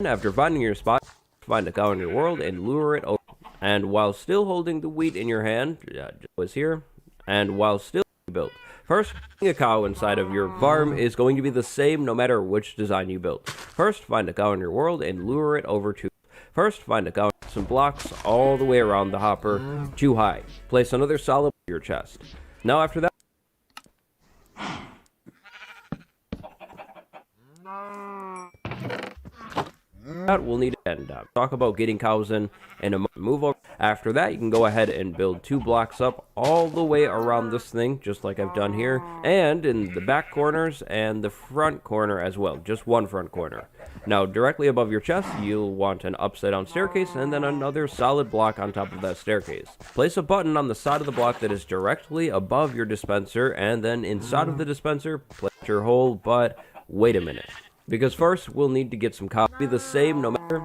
After finding your spot, find a cow in your world and lure it over. And while still holding the wheat in your hand, was here, and while still built. First, a cow inside of your farm is going to be the same no matter which design you build. First, find a cow in your world and lure it over to. First, find a cow, some blocks all the way around the hopper, too high. Place another solid in your chest. Now after that, we'll need to end up. Talk about getting cows in and a move over. After that, you can go ahead and build 2 blocks up all the way around this thing, just like I've done here, and in the back corners and the front corner as well, just one front corner. Now, directly above your chest, you'll want an upside down staircase and then another solid block on top of that staircase. Place a button on the side of the block that is directly above your dispenser, and then inside of the dispenser, place your hole, but wait a minute. Because first, we'll need to get some cows. Be the same no matter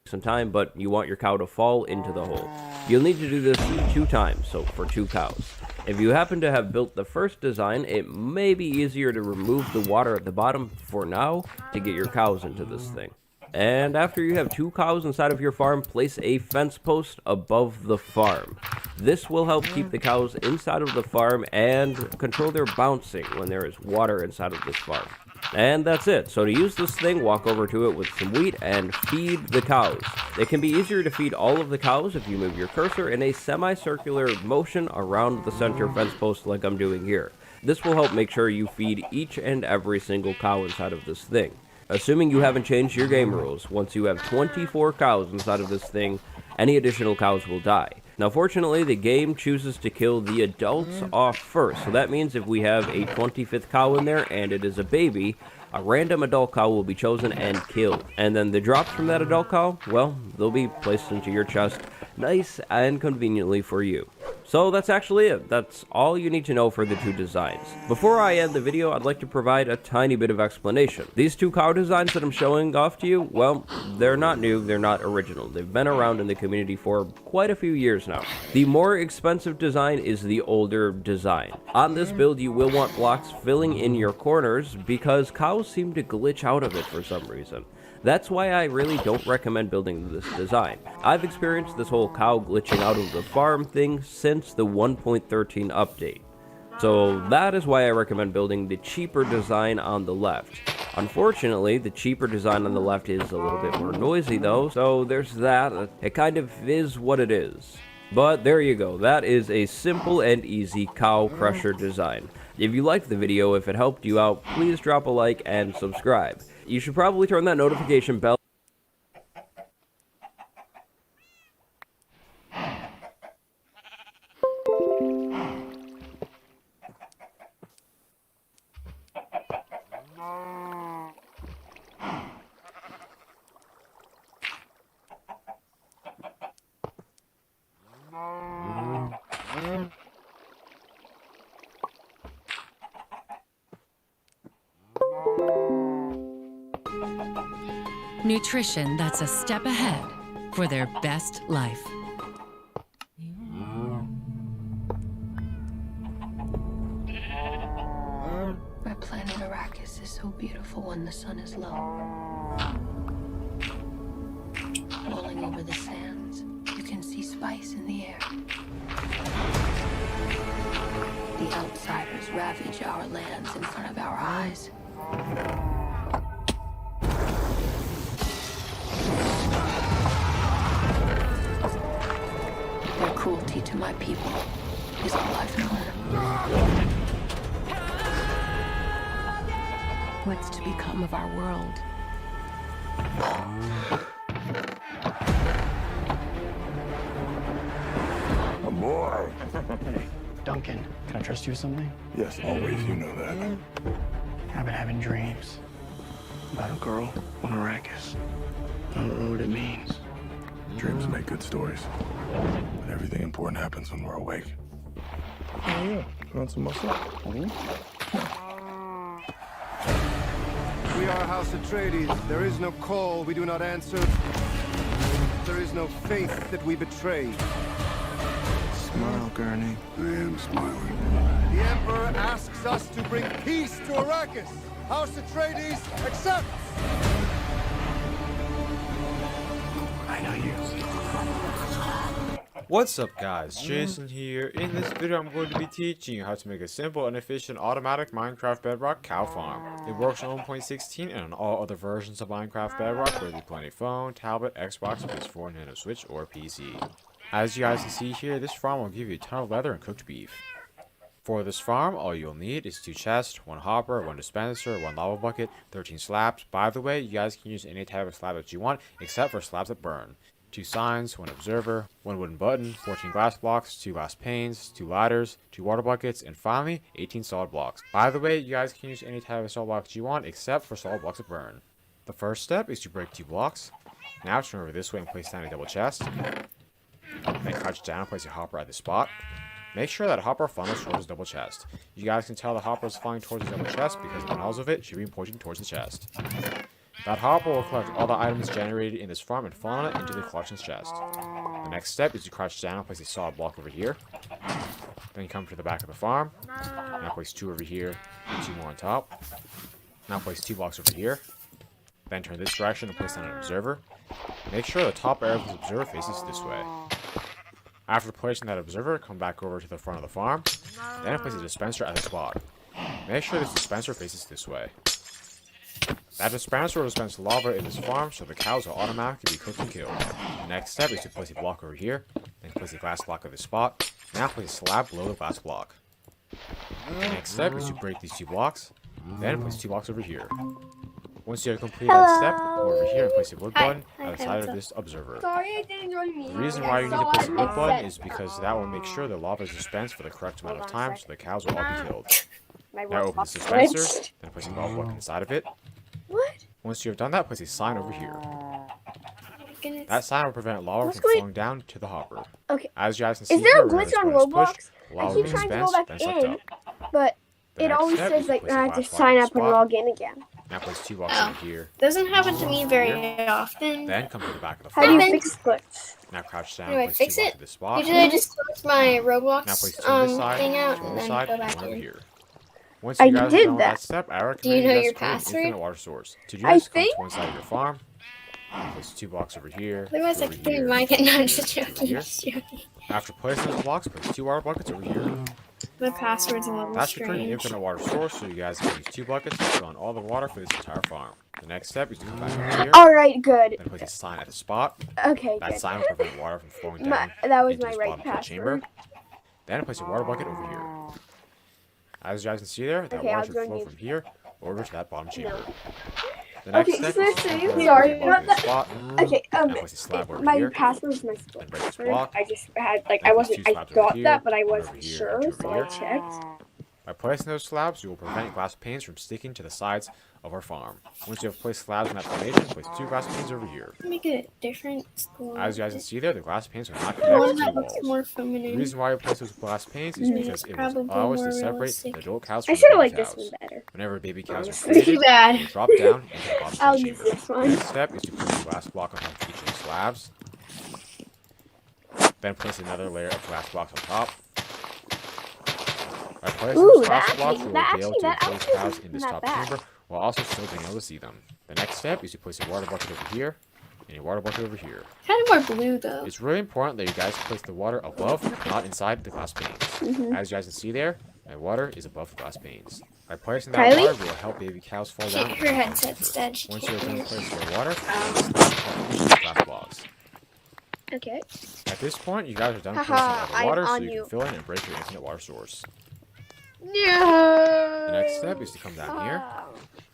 some time, but you want your cow to fall into the hole. You'll need to do this 2 times, so for 2 cows. If you happen to have built the first design, it may be easier to remove the water at the bottom for now to get your cows into this thing. And after you have 2 cows inside of your farm, place a fence post above the farm. This will help keep the cows inside of the farm and control their bouncing when there is water inside of this farm. And that's it. So to use this thing, walk over to it with some wheat and feed the cows. It can be easier to feed all of the cows if you move your cursor in a semicircular motion around the center fence post like I'm doing here. This will help make sure you feed each and every single cow inside of this thing. Assuming you haven't changed your game rules, once you have 24 cows inside of this thing, any additional cows will die. Now fortunately, the game chooses to kill the adults off first, so that means if we have a 25th cow in there and it is a baby, a random adult cow will be chosen and killed. And then the drops from that adult cow, well, they'll be placed into your chest, nice and conveniently for you. So that's actually it. That's all you need to know for the 2 designs. Before I end the video, I'd like to provide a tiny bit of explanation. These 2 cow designs that I'm showing off to you, well, they're not new, they're not original. They've been around in the community for quite a few years now. The more expensive design is the older design. On this build, you will want blocks filling in your corners because cows seem to glitch out of it for some reason. That's why I really don't recommend building this design. I've experienced this whole cow glitching out of the farm thing since the 1.13 update. So that is why I recommend building the cheaper design on the left. Unfortunately, the cheaper design on the left is a little bit more noisy though, so there's that. It kind of is what it is. But there you go, that is a simple and easy cow crusher design. If you liked the video, if it helped you out, please drop a like and subscribe. You should probably turn that notification bell. Nutrition that's a step ahead for their best life. Our planet Arrakis is so beautiful when the sun is low. Rolling over the sands, you can see spice in the air. The outsiders ravage our lands in front of our eyes. Their cruelty to my people is all I've known. What's to become of our world? A boy. Hey, Duncan, can I trust you with something? Yes, always. You know that. I've been having dreams about a girl on Arrakis. I don't know what it means. Dreams make good stories. But everything important happens when we're awake. Oh yeah, you want some muscle? We are House Atreides. There is no call we do not answer. There is no faith that we betray. Smile, Gurney. I am smiling. The Emperor asks us to bring peace to Arrakis. House Atreides accepts. I know you. What's up guys, Jason here. In this video I'm going to be teaching you how to make a simple and efficient automatic Minecraft Bedrock cow farm. It works on 1.16 and on all other versions of Minecraft Bedrock, whether you play on a phone, tablet, Xbox, PS4, Nintendo Switch, or PC. As you guys can see here, this farm will give you a ton of leather and cooked beef. For this farm, all you'll need is 2 chests, 1 hopper, 1 dispenser, 1 lava bucket, 13 slabs. By the way, you guys can use any type of slab that you want, except for slabs that burn. 2 signs, 1 observer, 1 wooden button, 14 glass blocks, 2 glass panes, 2 ladders, 2 water buckets, and finally, 18 solid blocks. By the way, you guys can use any type of solid blocks you want, except for solid blocks that burn. The first step is to break 2 blocks. Now turn over this way and place down a double chest. Then crouch down and place a hopper at the spot. Make sure that hopper funnels towards the double chest. You guys can tell the hopper is flying towards the double chest because the nozzle of it should be pointing towards the chest. That hopper will collect all the items generated in this farm and funnel it into the collections chest. The next step is to crouch down and place a solid block over here. Then come to the back of the farm. Now place 2 over here, and 2 more on top. Now place 2 blocks over here. Then turn this direction and place down an observer. Make sure the top area of this observer faces this way. After placing that observer, come back over to the front of the farm. Then place a dispenser at the spot. Make sure this dispenser faces this way. That dispenser will dispense lava in this farm, so the cows will automatically be cooked and killed. The next step is to place a block over here, then place a glass block at the spot. Now place a slab below the glass block. The next step is to break these 2 blocks, then place 2 blocks over here. Once you have completed that step, go over here and place a wood button at the side of this observer. Sorry, I didn't join me. The reason why you need to place a wood button is because that will make sure the lava is dispensed for the correct amount of time, so the cows will all be killed. Now open this dispenser, then place a lava block inside of it. What? Once you have done that, place a sign over here. Goodness. That sign will prevent lava What's from going- flowing down to the hopper. Okay. As you guys can see Is there a here, glitch on when it's Roblox? pushed, I lava keep will be trying to go dispensed, back then sucked in, up. but The it next always step says is to like place a I have to glass block sign on the up and spot. log in again. Now place 2 blocks over here. Doesn't happen to me very often. Then come to the back of the How do you farm. fix glitch? Now crouch down, Anyway, place 2 fix blocks it. to the spot. Usually I just close my Now Roblox place 2 on this side, thing 2 out on and this then side, go and back 1 over in. here. Once I you guys have did done that. that step, I recommend Do you know guys your create an password? infinite water source. To do I this, come think- to one side of your farm. Place 2 blocks over here. Otherwise, I over could put here, my mic and over not here, just over here. joking. After placing those blocks, place 2 water buckets over here. My password's a little That should create an strange. infinite water source, so you guys can use 2 buckets to fill in all the water for this entire farm. The next step is to come back over here, Alright, good. then place a sign at the spot. Okay, That good. sign will prevent water from flowing down That was into my this right bottom of the chamber. password. Then place a water bucket over here. As you guys can see there, that Okay, water I'll should join flow you. from here over to that bottom chamber. The next Okay, step so is to sorry place a about bucket in the that. spot, Okay, and place a slab over my here. password was my Then break this password. block. I just had like Then I put wasn't. 2 I slabs over thought here, that, but I one wasn't over here, sure, and 2 so over I here. checked. By placing those slabs, you will prevent glass panes from sticking to the sides of our farm. Once you have placed slabs in that formation, place 2 glass panes over here. Make it a different school. As you guys can see there, the glass panes are not One connected to that the looks walls. more The feminine. reason why we place those glass panes is because it probably will allow us to more separate realistic. the adult cows I from should the have baby liked this cows. one better. Whenever baby cows are Pretty created, bad. they drop down into the bottom I'll of the use chamber. this The one. next step is to place a glass block on top of each of the slabs. Then place another layer of glass blocks on top. By placing Ooh, those glass that blocks, actually- we will that be able actually- to that enclose actually cows isn't in this that top bad. chamber while also still being able to see them. The next step is to place a water bucket over here and a water bucket over here. Kind of more blue though. It's really important that you guys place the water above, not inside the glass panes. As you guys can see there, my water is above the glass panes. By placing that Kylie? water, we will help baby cows fall down. Her headset's dead. She Once you can't have done hear. placing your water, place the glass blocks. Okay. At this point, you guys are done Haha, placing all the I'm water, so on you you. can fill in and break your infinite water source. No. The next step is to come down here.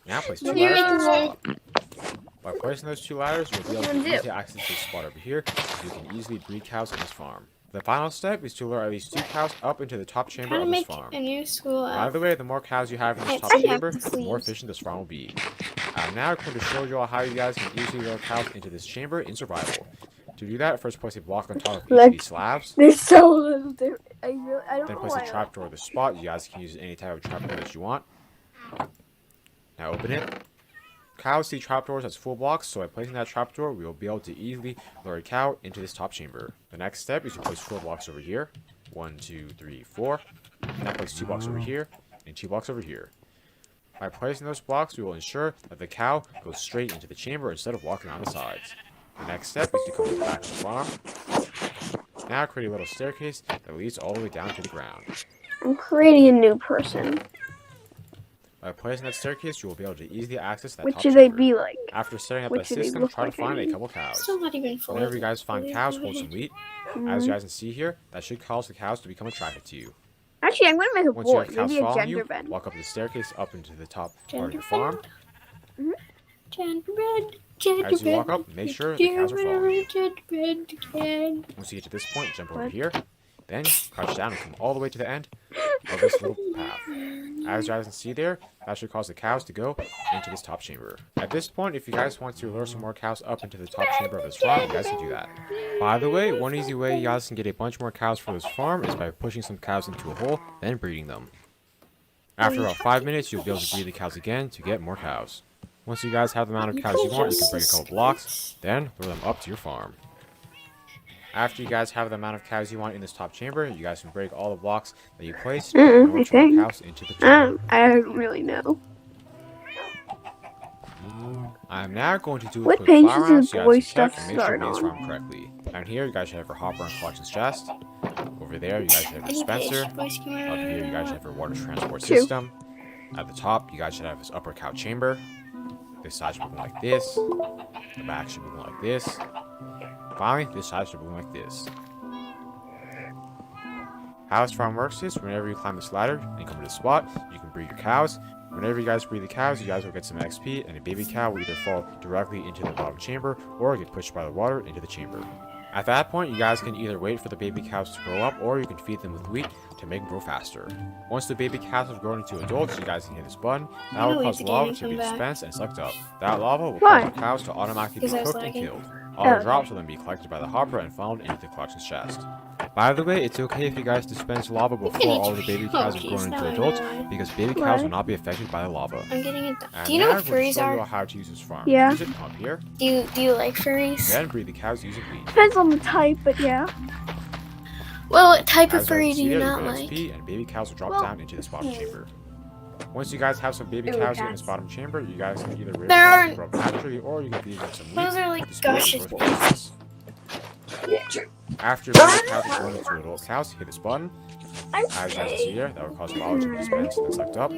Now place 2 You're ladders making at the spot. By placing those 2 ladders, you'll be able to What do you easily access this spot over here, so you can easily breed cows in this farm. The final step is to lure at least 2 cows up into the top chamber How to of this make farm. a new school By out. the way, the more cows you have in this It's top like chamber, that, the more please. efficient this farm will be. I'm now going to show you all how you guys can easily lure cows into this chamber in survival. To To do that, first place a block on top of each Like- of these slabs. There's so little different. I don't Then know place why. a trapdoor at the spot. You guys can use any type of trapdoor that you want. Now open it. Cows see trapdoors as full blocks, so by placing that trapdoor, we will be able to easily lure a cow into this top chamber. The next step is to place 4 blocks over here. 1, 2, 3, 4. Now place 2 blocks over here, and 2 blocks over here. By placing those blocks, we will ensure that the cow goes straight into the chamber instead of walking around the sides. The next step is to come to the back of the farm. Now create a little staircase that leads all the way down to the ground. I'm creating a new person. By placing that staircase, you will be able to easily access that What top should they chamber. be like? After setting up What that should they system, look try to like, I find a mean? couple cows. Still not even fully. Whenever you guys find cows, hold some wheat. As Mhm. you guys can see here, that should cause the cows to become attracted to you. Actually, I'm gonna make a Once you boy. have cows Maybe a following gender you, bend. walk up the staircase up into the top part of Gender your farm. Gender bend, gender As you walk bend, up, make sure the cows are following you. gender bend again. Once you get to this point, jump over here. Then crouch down and come all the way to the end of this little path. As you guys can see there, that should cause the cows to go into this top chamber. At this point, if you guys want to lure some more cows up into the top chamber of this farm, you guys can do that. By the way, one easy way you guys can get a bunch more cows for this farm is by pushing some cows into a hole, then breeding them. After about 5 minutes, you'll be able to breed the cows again to get more cows. Once you guys have the amount of cows you want, you can break a couple blocks, then lure them up to your farm. After you guys have the amount of cows you want in this top chamber, you guys can break all the blocks that you placed in order to think. lure cows into the chamber. I don't really know. I'm now going to do a What quick page fly does around the so you boy guys can check stuff and make sure start it is on? farmed correctly. Down here, you guys should have your hopper and collections chest. Over there, you guys should have your Any page, dispenser. boys, come Up here, you guys should on. have your water transport 2. system. At the top, you guys should have this upper cow chamber. This side should be like this. The back should be like this. Finally, this side should be like this. How this farm works is, whenever you climb this ladder and come to this spot, you can breed your cows. Whenever you guys breed the cows, you guys will get some XP, and a baby cow will either fall directly into the bottom chamber or get pushed by the water into the chamber. At that point, you guys can either wait for the baby cows to grow up, or you can feed them with wheat to make them grow faster. Once the baby cows have grown into adults, you guys can hit this button. That will leave cause the lava game to and be come back. dispensed and sucked up. That lava will Why? cause the cows to automatically be Because I was cooked and lagging. killed. All the Oh. drops will then be collected by the hopper and funneled into the collections chest. By the way, it's okay if you guys dispense lava before eat all the your- baby Oh, cows have jeez, grown now into I adults, know. because baby Why? cows will not be affected by the lava. I'm getting it done. And Do you know now what we're going to furries show you are? how to use this farm. Yeah. Use it up here, Do you like furries? then breed the cows using wheat. Depends on the type, but yeah. Well, what type of As furry you do can see you there, not get like? XP, and baby cows will drop Well, down into this bottom chamber. Once you guys have some baby Ooh, cows in this cats. bottom chamber, you guys can either raise There them are- grow up naturally, or you can feed them some wheat. Those are like to support gushes. their growth process. After your baby cows have grown into adult cows, hit this button. As you guys can see here, that will cause lava to be dispensed and sucked up.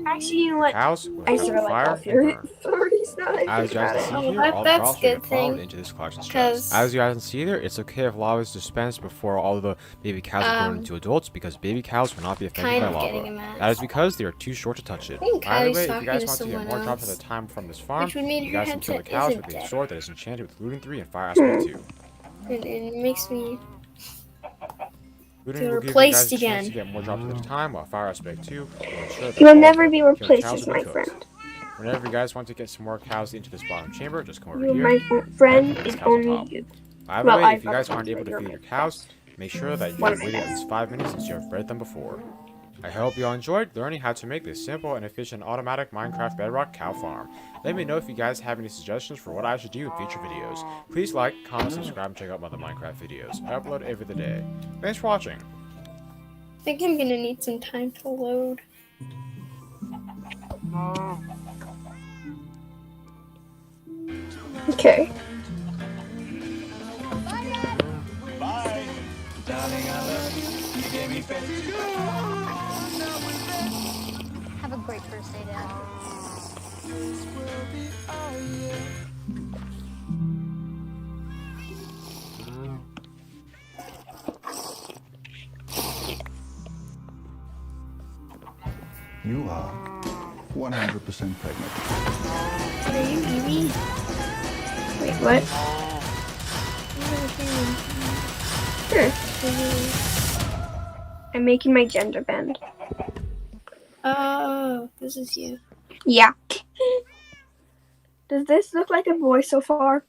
Actually, you know what? Cows will I catch sort of fire like and burn. furries now. that I As think you guys about can it. see Oh, here, that- all the that's drops a will get good funneled thing. into this collections 'Cause- chest. As you guys can see there, it's okay if lava is dispensed before all the baby cows have grown into adults, because baby cows will not be affected kind by of getting lava. him at. That is because they are too short to touch it. think By the Kylie's way, if you talking guys to want to get someone more drops at else, a time from this farm, which would mean you her guys can kill the headset cows isn't with a dead. sword that is enchanted with looting 3 and fire aspect 2. It makes me. Looting To will give you replace guys a chance again. to get more drops at a time, while fire aspect 2 will ensure that He will all never the be killed replaced cows as will be my cooked. friend. Whenever you guys want to get some more cows into this bottom chamber, just come over You, here. my friend This is cow's on only top. you. By the Well, way, I if you guys thought aren't able to you were feed your my cows, make sure that you One have of waited them. at least 5 minutes since you have bred them before. I hope you all enjoyed learning how to make this simple and efficient automatic Minecraft Bedrock cow farm. Let me know if you guys have any suggestions for what I should do in future videos. Please like, comment, subscribe, and check out my other Minecraft videos. I upload every other day. Thanks for watching. I think I'm gonna need some time to load. Okay. Have a great first day, Dad. You are 100% pregnant. Are you Evie? Wait, what? I'm making my gender bend. Oh, this is you. Yeah. Does this look like a boy so far?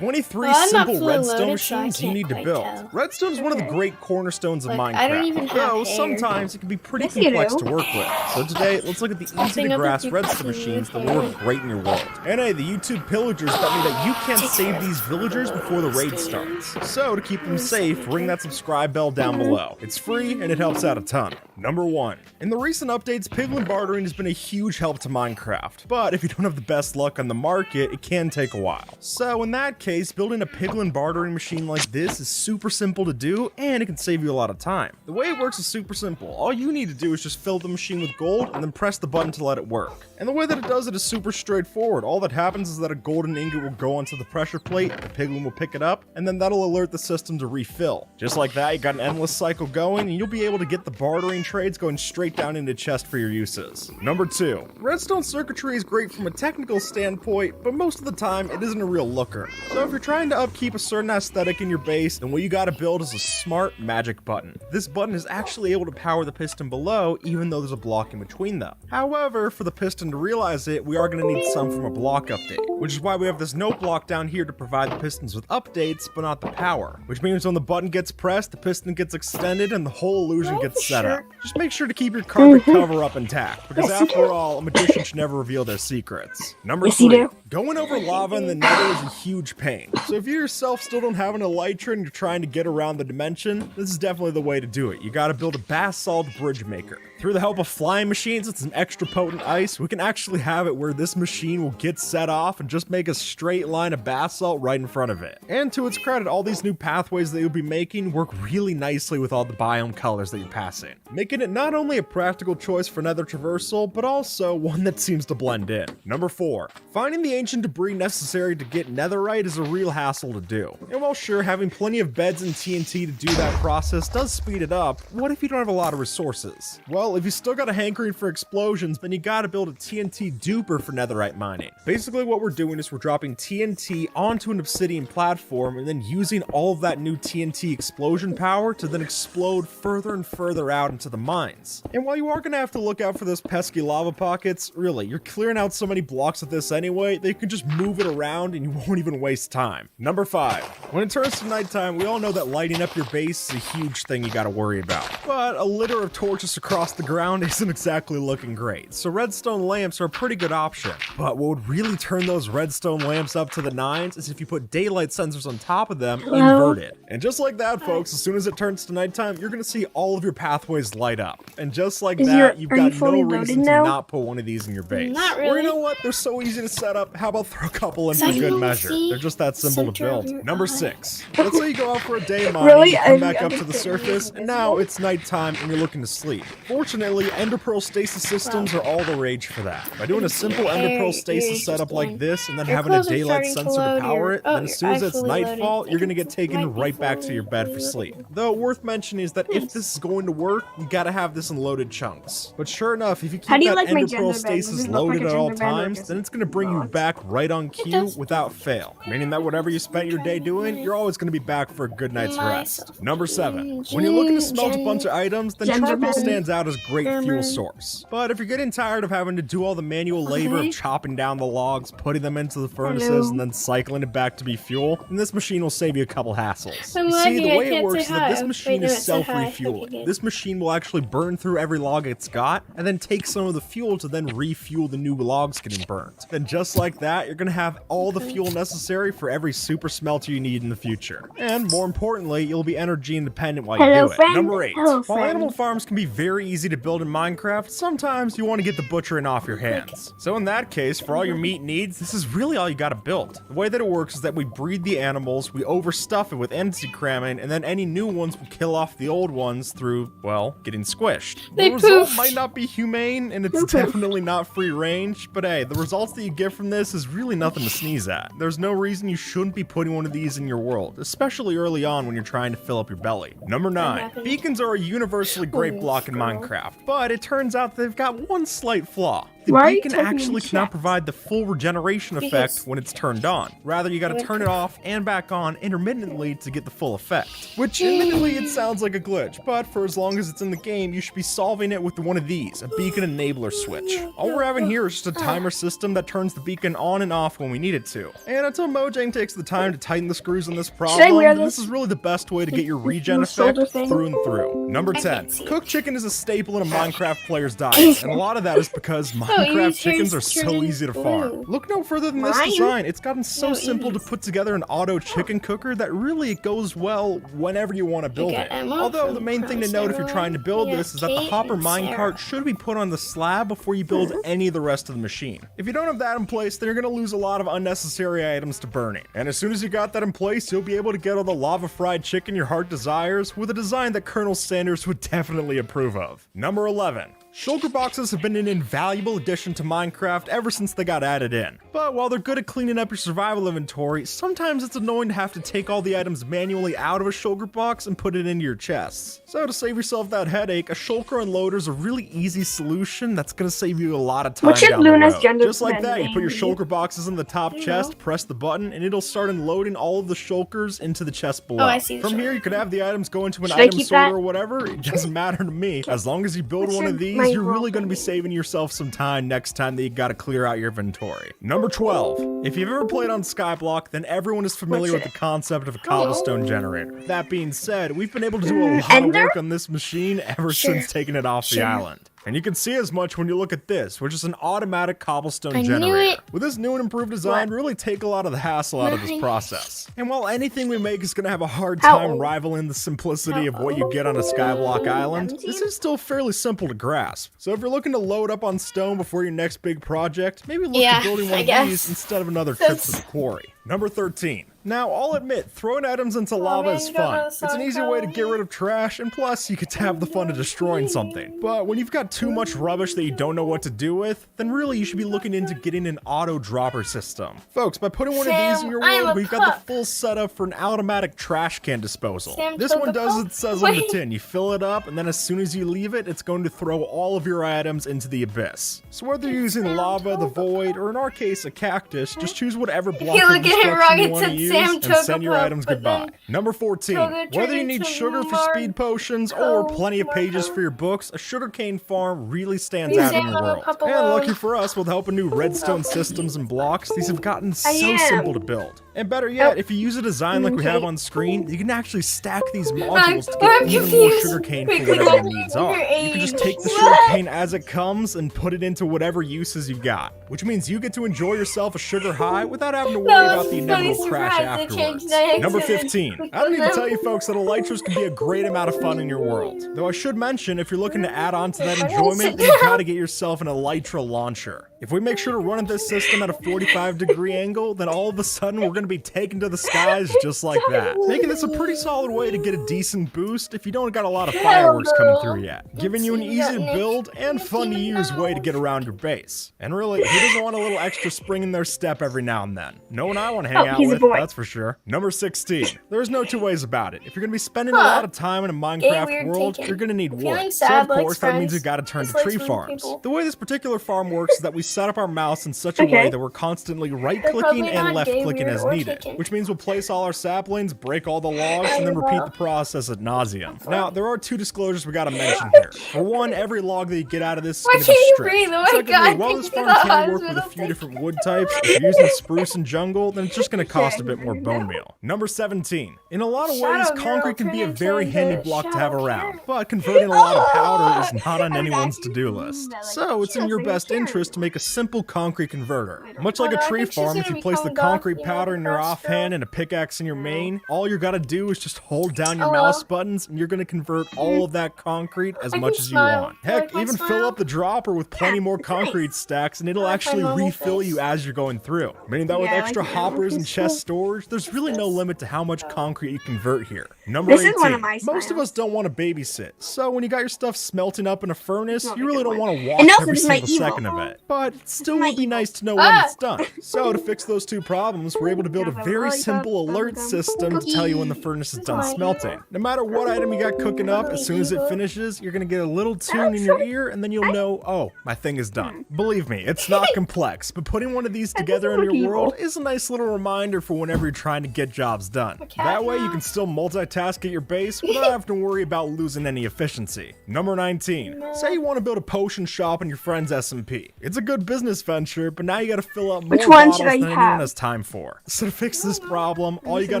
23 Well, I'm not simple fully redstone loaded, so I machines you can't need to quite build. tell. Redstone is one of the great cornerstones of Like, Minecraft. I don't even have Though hair. sometimes it can be pretty Yes, you complex do. to work with. So today, let's look at the easy Popping to up grasp with redstone your machines that hair. will work great in your world. And hey, the YouTube pillagers taught me that you can't save these villagers before the raid starts. So to keep them safe, ring that subscribe bell down below. It's free and it helps out a ton. Number 1. In the recent updates, piglin bartering has been a huge help to Minecraft. But if you don't have the best luck on the market, it can take a while. So in that case, building a piglin bartering machine like this is super simple to do, and it can save you a lot of time. The way it works is super simple. All you need to do is just fill the machine with gold and then press the button to let it work. And the way that it does it is super straightforward. All that happens is that a golden ingot will go onto the pressure plate, the piglin will pick it up, and then that'll alert the system to refill. Just like that, you got an endless cycle going, and you'll be able to get the bartering trades going straight down into chest for your uses. Number 2. Redstone circuitry is great from a technical standpoint, but most of the time it isn't a real looker. So if you're trying to upkeep a certain aesthetic in your base, then what you gotta build is a smart magic button. This button is actually able to power the piston below, even though there's a block in between them. However, for the piston to realize it, we are gonna need some from a block update, which is why we have this note block down here to provide the pistons with updates, but not the power. Which means when the button gets pressed, the piston gets extended and the whole illusion gets set up. Just make sure to keep your carpet cover up intact, because after all, a magician should never reveal their secrets. Number 3. Going over lava in the nether is a huge pain. So if you yourself still don't have an elytra and you're trying to get around the dimension, this is definitely the way to do it. You gotta build a basalt bridge maker. Through the help of flying machines with some extra potent ice, we can actually have it where this machine will get set off and just make a straight line of basalt right in front of it. And to its credit, all these new pathways that you'll be making work really nicely with all the biome colors that you're passing, making it not only a practical choice for nether traversal, but also one that seems to blend in. Number 4. Finding the ancient debris necessary to get netherite is a real hassle to do. And while sure, having plenty of beds and TNT to do that process does speed it up, what if you don't have a lot of resources? Well, if you still got a hankering for explosions, then you gotta build a TNT duper for netherite mining. Basically what we're doing is we're dropping TNT onto an obsidian platform and then using all of that new TNT explosion power to then explode further and further out into the mines. And while you are gonna have to look out for those pesky lava pockets, really, you're clearing out so many blocks with this anyway that you can just move it around and you won't even waste time. Number 5. When it turns to nighttime, we all know that lighting up your base is a huge thing you gotta worry about. But a litter of torches across the ground isn't exactly looking great, so redstone lamps are a pretty good option. But what would really turn those redstone lamps up to the nines is if you put daylight sensors on top of them and invert it. And just like that, folks, as soon as it turns to nighttime, you're gonna see all of your pathways light up. And just like that, you've got no reason to not put one of these in your base. Not really. Or you know what? They're so easy to set up. How about throw a couple in for good measure? They're just that simple to build. Number 6. Let's say you go out for a day mining, you come back up to the surface, and now it's nighttime and you're looking to sleep. Fortunately, Ender Pearl stasis systems are all the rage for that. By doing a simple Ender Pearl stasis setup like this and then having a daylight sensor to power it, then as soon as it's nightfall, you're gonna get taken right back to your bed for sleep. Though worth mentioning is that if this is going to work, you gotta have this in loaded chunks. But sure enough, if you keep that Ender Pearl stasis loaded at all times, then it's gonna bring you back right on cue without fail. Meaning that whatever you spent your day doing, you're always gonna be back for a good night's rest. Number 7. When you're looking to smelt a bunch of items, then charcoal stands out as a great fuel source. But if you're getting tired of having to do all the manual labor of chopping down the logs, putting them into the furnaces, and then cycling it back to be fuel, then this machine will save you a couple hassles. You see, the way it works is that this machine is self-refueling. This machine will actually burn through every log it's got, and then take some of the fuel to then refuel the new logs getting burnt. Then just like that, you're gonna have all the fuel necessary for every super smelter you need in the future. And more importantly, you'll be energy independent while you do it. Number 8. While animal farms can be very easy to build in Minecraft, sometimes you want to get the butchering off your hands. So in that case, for all your meat needs, this is really all you gotta build. The way that it works is that we breed the animals, we overstuff it with anti-cramming, and then any new ones will kill off the old ones through, well, getting squished. The result might not be humane, and it's definitely not free range, but hey, the results that you get from this is really nothing to sneeze at. There's no reason you shouldn't be putting one of these in your world, especially early on when you're trying to fill up your belly. Number 9. Beacons are a universally great block in Minecraft, but it turns out they've got one slight flaw. the Why are you beacon typing in actually chat? cannot provide the full regeneration effect Because- when it's turned on. Rather, you gotta turn it off and back on intermittently to get the full effect. Which, admittedly, it sounds like a glitch, but for as long as it's in the game, you should be solving it with one of these, a beacon enabler switch. All we're having here is just a timer system that turns the beacon on and off when we need it to. And until Mojang takes the time to tighten the screws on this problem, wear this this? is really the best way to get your regen the effect shoulder thing? through and through. Number 10. can't see. Cooked chicken is a staple in a Minecraft player's diet, and a lot of that is because Minecraft yours chickens are turns so easy to farm. blue. Look no further than this Mine? design. It's gotten so No, simple to Evie's. put together an auto chicken cooker that really it goes well whenever you want to build got it. Emma Although from the main thing to note if you're trying to build Yeah, this is that the Kate hopper and Sarah. minecart should be put on the slab before you build any of the rest of the machine. If you don't have that in place, then you're going to lose a lot of unnecessary items to burning. And as soon as you got that in place, you'll be able to get all the lava fried chicken your heart desires with a design that Colonel Sanders would definitely approve of. Number 11. Shulker boxes have been an invaluable addition to Minecraft ever since they got added in. But while they're good at cleaning up your survival inventory, sometimes it's annoying to have to take all the items manually out of a shulker box and put it into your chests. So to save yourself that headache, a shulker unloader is a really easy solution that's going to save you a lot of time What should down the Luna's road. gender Just like that, you put your be? shulker boxes in the top chest, press the button, and it'll start unloading all of the shulkers into the chest below. Oh, I see the From here, shulker. you could have the items go into an Should I item keep sorter that? or whatever. It doesn't matter to me. As long as you build What's one your- of these, my you're role really going to be saving yourself some time next time that you got to clear out your inventory. Number 12. If you've ever played on Skyblock, then everyone is familiar with the concept of a cobblestone generator. That being said, we've been able to do a lot of Ender? work on this machine ever since taking it off the island. And you can see as much when you look at this, which is an automatic cobblestone I knew generator. it. With this new and improved design, really take a lot of the hassle out of this Nice. process. And while anything we make is going to have a hard How time old? rivaling the simplicity of what you get on a Skyblock island, 17? this is still fairly simple to grasp. So if you're looking to load up on stone before your next big project, maybe look Yeah, at building one I of guess. these instead of another trip to the quarry. Number 13. Now, I'll admit, throwing items into lava man, is you don't know fun. the It's an song, easy way to get Chloe. rid of trash, and plus, you get to have the fun of destroying something. But when you've got too much rubbish that you don't know what to do with, then really you should be looking into getting an auto dropper system. Folks, by putting one of these in your Sam, I'm world, a we've got the pup. full setup for an automatic trash can disposal. Sam This took one a does pup. what it says on the Wait. tin. You fill it up, and then as soon as you leave it, it's going to throw all of your items into the abyss. So whether you're using lava, the void, or in our case, a cactus, just choose whatever block You of look at it destruction wrong, you it want to said use, Sam and took a send your pup, items but goodbye. then Number 14. Toga Whether turned you need into sugar for Mark- speed potions or Oh, plenty of pages Marco. for your books, a sugarcane farm really stands You out say in your I'm a world. pup And alone. lucky for us, with help of new redstone systems and blocks, these have gotten so am. simple to build. And better yet, Oh. if you use a design like we have Okay. on screen, you can actually stack these modules to I'm get even more confused. sugarcane for Because whatever of your needs are. your You can just age. take the What? sugarcane as it comes and put it into whatever uses you've got, which means you get to enjoy yourself a sugar high without having to worry That about was the a inevitable funny crash surprise. They changed afterwards. that Number accident. 15. I don't need to tell you folks that elytras can be a great amount of fun in your world. Though I should mention, if you're looking to add on to that I'm gonna enjoyment, sit then you've down. got to get yourself an elytra launcher. If we make sure to run this system at a 45-degree angle, then all of a sudden we're going to be taken to the skies just like that, making this a pretty solid way to get a decent boost if you don't got a lot of fireworks coming through yet, giving you an easy to build and fun to use way to get around your base. And really, who doesn't want a little extra spring in their step every now and then? No one I want to hang out he's a with, boy. that's for sure. Number 16. There's no two ways about it. If you're going to be spending a lot of time in a Minecraft weird world, taken. you're going to need Feeling wood. sad, So of likes course, that means friends, you got to turn to dislikes tree rude farms. people. The way this particular farm works is that we set up our mouse in such a way Okay. that we're constantly probably right-clicking and not gay, left-clicking weird, as or needed, taken. which means we'll place all our saplings, break all the logs, and then repeat the process ad nauseum. Now, there are two disclosures we got to mention here. For one, every log that you get out of this is Why going to be can't you stripped. breathe? Oh my Secondly, God, while can this you go farm to the can work with a hospital? few different wood types, if you're using spruce and jungle, then it's just going to cost a bit more bone meal. Number 17. In a lot of ways, Shadow Girl concrete can be a turned very into handy the block to have Shadow around, Girl. but converting a lot of powder is not on anyone's to-do list. Like, So it's in your best interest to make a simple concrete converter. Much like a Well, I tree think she's farm, if gonna you place the become Goth, concrete you know, powder in your Goth offhand girl. and a pickaxe in your main, all you gotta do is just hold down your Oh, mouse well. buttons and you're gonna convert all of that concrete as I much can as you smile. want. You Heck, like my even fill smile? up the dropper with plenty more concrete stacks and it'll I like my actually normal refill face. you as you're going through. Meaning that with Yeah, I extra like hopper loppers and chest storage, there's really no limit to how much concrete you convert here. Number This 18. is one of my Most of smiles. us don't want to babysit, so when you got your stuff smelting up in a furnace, Not you a really good don't one. want to watch And also every this is my single evil. second of it. But it still My would be evil. nice to know when it's done. So to fix those two problems, we're able to build a very simple alert system to tell you when the furnace is done smelting. No matter what item you got cooking up, as soon as it finishes, you're going to get a little tune in your ear, and then you'll know, oh, my thing is done. Believe me, it's not complex, but putting one of these together in your world is a nice little reminder for whenever you're trying to get jobs done. That way you can still multitask at your base without having to worry about losing any efficiency. Number 19. Say you want to build a potion shop in your friend's SMP. It's a good business venture, but now you got to fill up more Which one bottles should I than anyone have? has time for. So to fix this problem, all you got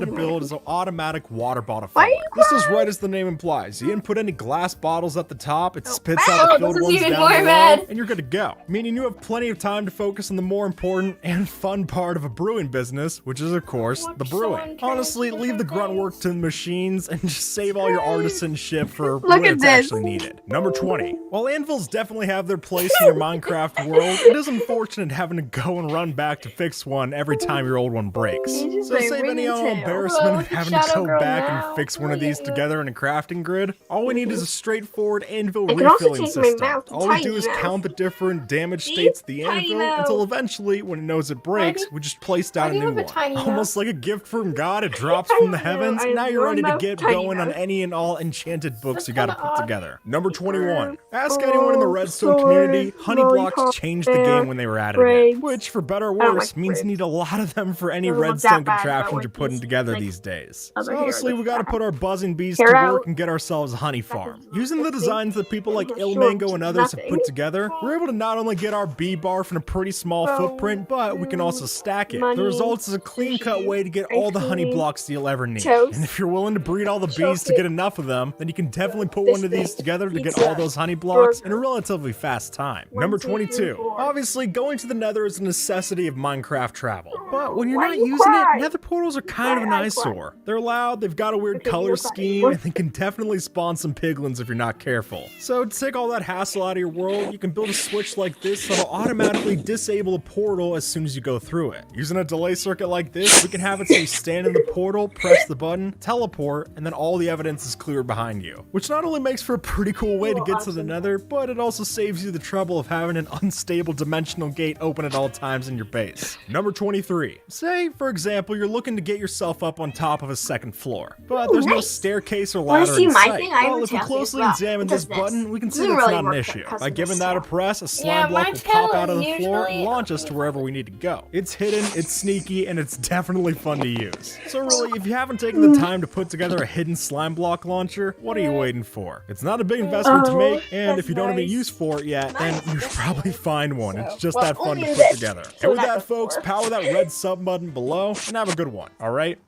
to build is an automatic water bottle Why are filler. you This is right as the name implies. You input any glass bottles at the top, it spits wow, out the this filled is ones even down more below, mad. and you're good to go. Meaning you have plenty of time to focus on the more important and fun part of a brewing business, which is of course the brewing. Honestly, leave the grunt work to the machines and just save all your artisanship for when at it's this. actually needed. Number 20. While anvils definitely have their place in your Minecraft world, it is unfortunate having to go and run back to fix one every time your old one breaks. just So like save any ringtail. embarrassment of having to Shadow go Girl back now. and fix one of these together in a crafting grid. All we need is a straightforward anvil I can also refilling change my system. mouth to All we tiny do is mouth. count the different damage See? states of the Tiny anvil mouth. until eventually, when it knows it breaks, we just place down a do you new have a one. tiny mouth? Almost like a gift from God, it drops from the heavens, and now you're ready to get tiny going on mouth. any and all enchanted books you That's gotta kinda put odd. together. Number 21. Ask anyone in the Redstone community, honey blocks changed the game when they were added in, which for better or worse means you need a lot of them for any Doesn't look redstone that bad, contraptions but you're putting like together these, these days. other So hair honestly, we looks gotta bad. put our buzzing bees to Hair work out. and get ourselves a honey farm. is Using the nothing. designs that people like Short, Ilmango and others have nothing. put together, we're able to not only get our bee bar from a pretty small footprint, but we can also stack it. money, The result is a clean-cut way to get all the honey cream, blocks you'll ever need. toast, And if you're willing to breed all the bees to chocolate, get enough of them, then you can definitely put one of these biscuit, together to get pizza, all those honey blocks in a burger. relatively fast time. 1, Number 2, 3, 22. 4. Obviously, going to the nether is a necessity of Minecraft travel. But when you're Why not do you using cry? it, nether portals are kind of an Why I eyesore. They're loud, they've got a weird Because color you're crying. scheme, and they can definitely spawn some piglins if you're not careful. So to take all that hassle out of your world, you can build a switch like this that'll automatically disable a portal as soon as you go through it. Using a delay circuit like this, we can have it so you stand in the portal, press the button, teleport, and then all the evidence is cleared behind you. Which not only makes for a pretty cool way to get to the nether, but it also saves you the trouble of having an unstable dimensional gate open at all times in your base. Number 23. Say, for example, you're looking to get yourself up on top of a second floor, but there's no nice. staircase or Wanna ladder see in my sight. thing? I have Well, a if we chassis closely as well. examine It this does button, this. we can see Doesn't that's really not an work issue. because By of giving the that a sound. press, a slime Yeah, block my will pop channel out of the is floor and usually launch us to wherever we need to go. It's hidden, it's sneaky, and it's definitely fun to use. So really, if you haven't taken the time to put together a hidden slime block launcher, what are you waiting for? It's not a big investment to make, and if you don't have any use for it yet, then you should probably find one. It's just that fun to put together. And with that, folks, power that red sub button below, and have a good one, alright?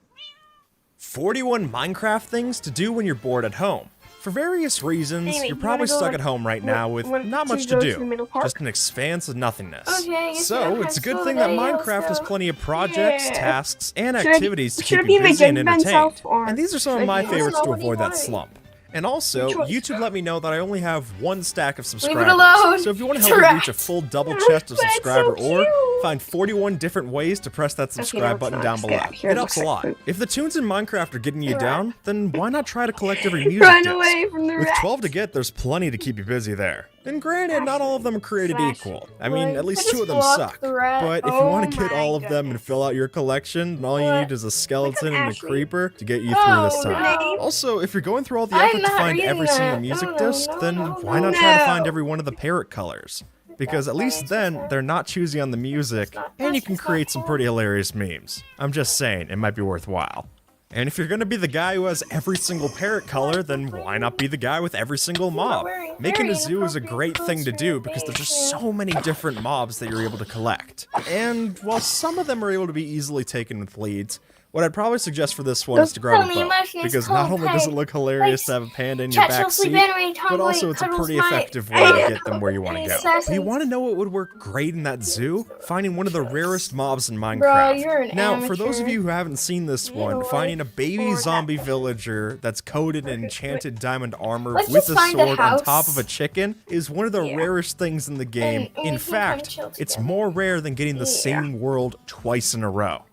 41 Minecraft things to do when you're bored at home. For various reasons, Anyway, you're you probably wanna go, stuck like, at home right now with not much to go to the do. middle park? Just an expanse of nothingness. Okay, you So, can it's a have good some thing that videos, Minecraft has though. plenty of projects, Yeah. tasks, and Should I- activities to should keep I be you my busy and Gen Ben entertained. self, or And these are some of should I my be- favorites to what do you avoid that want? slump. And also, Choice. YouTube let me know that I only have one stack of subscribers. alone. So if you want to help me reach a Trash. full double chest of That's subscriber so ore, cute. find 41 different ways to press that subscribe no, button it's down not. below. Yeah, here, It helps a look. lot. If the tunes in Minecraft are getting you down, then why not try to collect every music Run disc? away from the With rats. 12 to get, there's plenty to keep you busy there. And granted, not all of them are created equal. I mean, at least I 2 of them just suck. blocked the rat. But if you Oh want to get my all of them and fill out your collection, then all you What? need is a skeleton and a Ashley. creeper to get you through this Oh, time. no. Also, if you're going through all the I'm effort to not find reading every single that. music No, disc, no, then no, why no, not try to no. find every one of the parrot colors? Because at least then, they're not choosy on the music, and you can create some pretty hilarious memes. I'm just saying, it might be worthwhile. And if you're gonna be the guy who has every single parrot color, then why not be the guy with every single mob? Making a zoo is a great thing to do because there's just so many different mobs that you're able to collect. And while some of them are able to be easily taken with leads, what I'd probably suggest for this one is to grab Tell a me bow, your imaginary because not cold only does it peg. look hilarious to have a panda in your Chat, she'll sleep backseat, anyway, Tom but also White it's a cuddles pretty my effective way to get them where you want to go. assassins. You want to know what would work great in that zoo? Finding one of the rarest mobs in Minecraft. Bro, you're an Now, for those of amateur. you who haven't seen this one, know finding a baby Or zombie villager that's coated in enchanted diamond armor Let's with just a find a sword on house. top of a chicken is one of the rarest things in the game. And we In can fact, kinda chill it's together. more rare than getting the Yeah. same world twice in a row.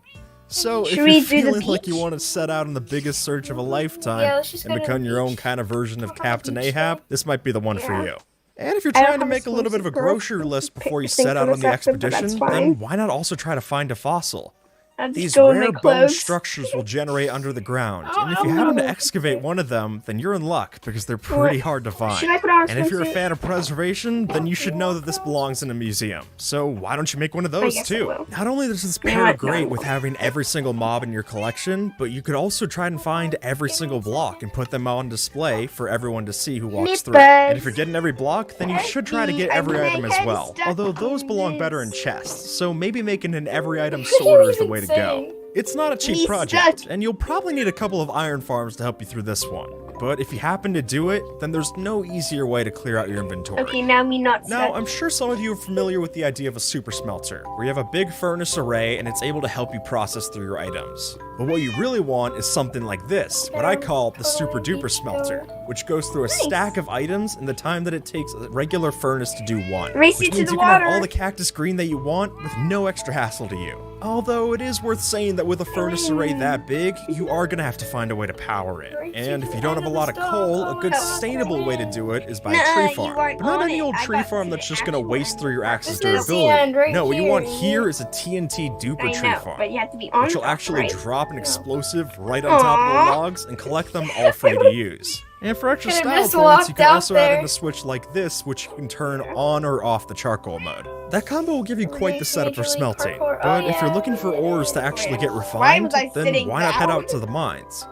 So if Should you're we do the feeling like beach? you want to set out on the biggest search of a lifetime Yeah, let's just and go to become the your own beach. kind of version of Go to the Captain beach Ahab, this might be the one for Yeah. you. And if you're I don't trying to have a make a little bit of a swimsuit, girl. grocery list before you Pick set out from on the this episode, but expedition, that's then fine. why not also try to find a fossil? I'll just These go in rare my bone clothes. structures will generate under the ground, Oh, and if you happen to excavate one of them, then you're in luck because they're pretty hard to find. Should I put on a And if you're a swimsuit? fan of preservation, then you should know that this belongs in a museum. So why don't you make one of those guess I too? will. Not only does this You know pair what? great No. with having every single mob in your collection, but you could also try and find every single block and put them on display for everyone to see who walks through. And if you're getting every block, then you should try to get every item as well. Although those belong better in chests, so maybe making an every item sorter is the way to go. It's not a cheap Me project, stuck. and you'll probably need a couple of iron farms to help you through this one. But if you happen to do it, then there's no easier way to clear out your inventory. Okay, now me not Now, stuck. I'm sure some of you are familiar with the idea of a super smelter, where you have a big furnace array and it's able to help you process through your items. But what you really want is something like this, what I call the super duper smelter, which goes through a stack of items in the time that it takes a regular furnace to do one. Race Which you to means the you can have water. all the cactus green that you want with no extra hassle to you. Although it is worth saying that with a furnace array that big, you are going to have to find a way to power it. And if you don't have a lot of coal, a good sustainable way to do it is by a Nah, tree you farm. weren't But not on any it. old I tree got farm to that's the just going to actual waste through your axe's This is the durability. end right No, what you want here. here is a TNT duper I tree know, farm, but you have to be on which will top, actually right? drop an explosive right on top of the logs and collect them all free to use. And for extra Could've style just points, you walked can out also add in there. a switch like this, which you can turn on or off the charcoal mode. That combo will give you quite the setup for Majorly smelting, parkour. but Oh, if you're yeah. looking for ores to actually get Why refined, was I then sitting why not head down? out to the mines?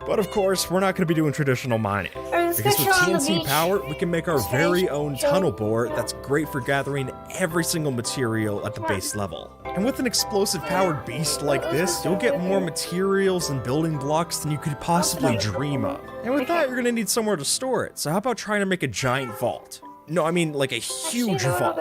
But of course, we're not going to be doing traditional mining. Alright, let's go Because with chill on the TNT beach. power, we can make our Let's very finish own chilling. tunnel bore that's great for gathering every single material at the base level. And with an explosive powered beast like this, you'll get more materials and building blocks than you could possibly dream of. And with that, you're going to need somewhere to store it. So how about trying to make a giant vault? No, I mean like a huge vault.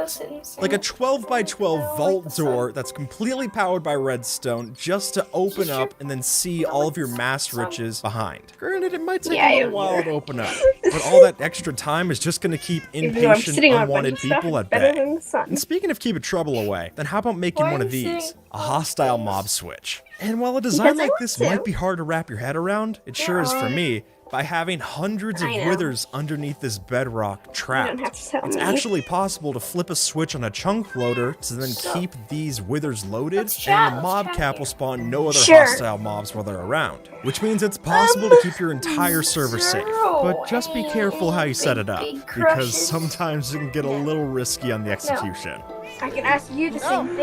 Like a 12 by 12 vault door that's completely powered by redstone just to open up and then see all of your mass riches behind. Granted, it might take Yeah, a little yeah. while to open up, but all that extra time is just going to keep Even though I'm impatient, sitting on a bunch unwanted of stuff, people it's at better bay. than the sun. And speaking of keeping trouble away, then how about making Why one are of you these? saying- A hostile mob switch. And while a design Because I like want this to. might be hard to wrap your head around, it sure is for me, by having hundreds of I know. withers underneath this bedrock trapped. have to tell It's me. actually possible to flip a switch on a chunk loader to then keep these withers loaded, Let's and chat, your let's mob chat cap here. will spawn no other Sure. hostile mobs while they're around. Which means it's possible to keep your entire server safe. But just be careful how you set it up, Big because crushes. sometimes it can get a little risky on the execution. I can ask you the same thing.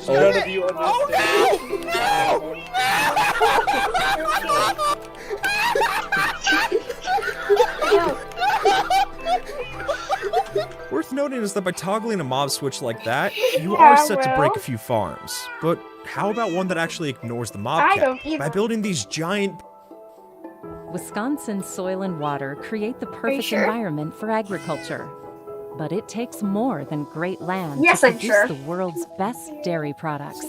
None of you understand. Worth noting is that by toggling a mob switch like that, you Yeah, are set to break well. a few farms. But how about one that actually ignores the mob I cap? don't either. By building these giant Wisconsin's soil and water create the perfect sure? environment for agriculture. But it takes more than great land Yes, to I'm produce sure. the world's best dairy products.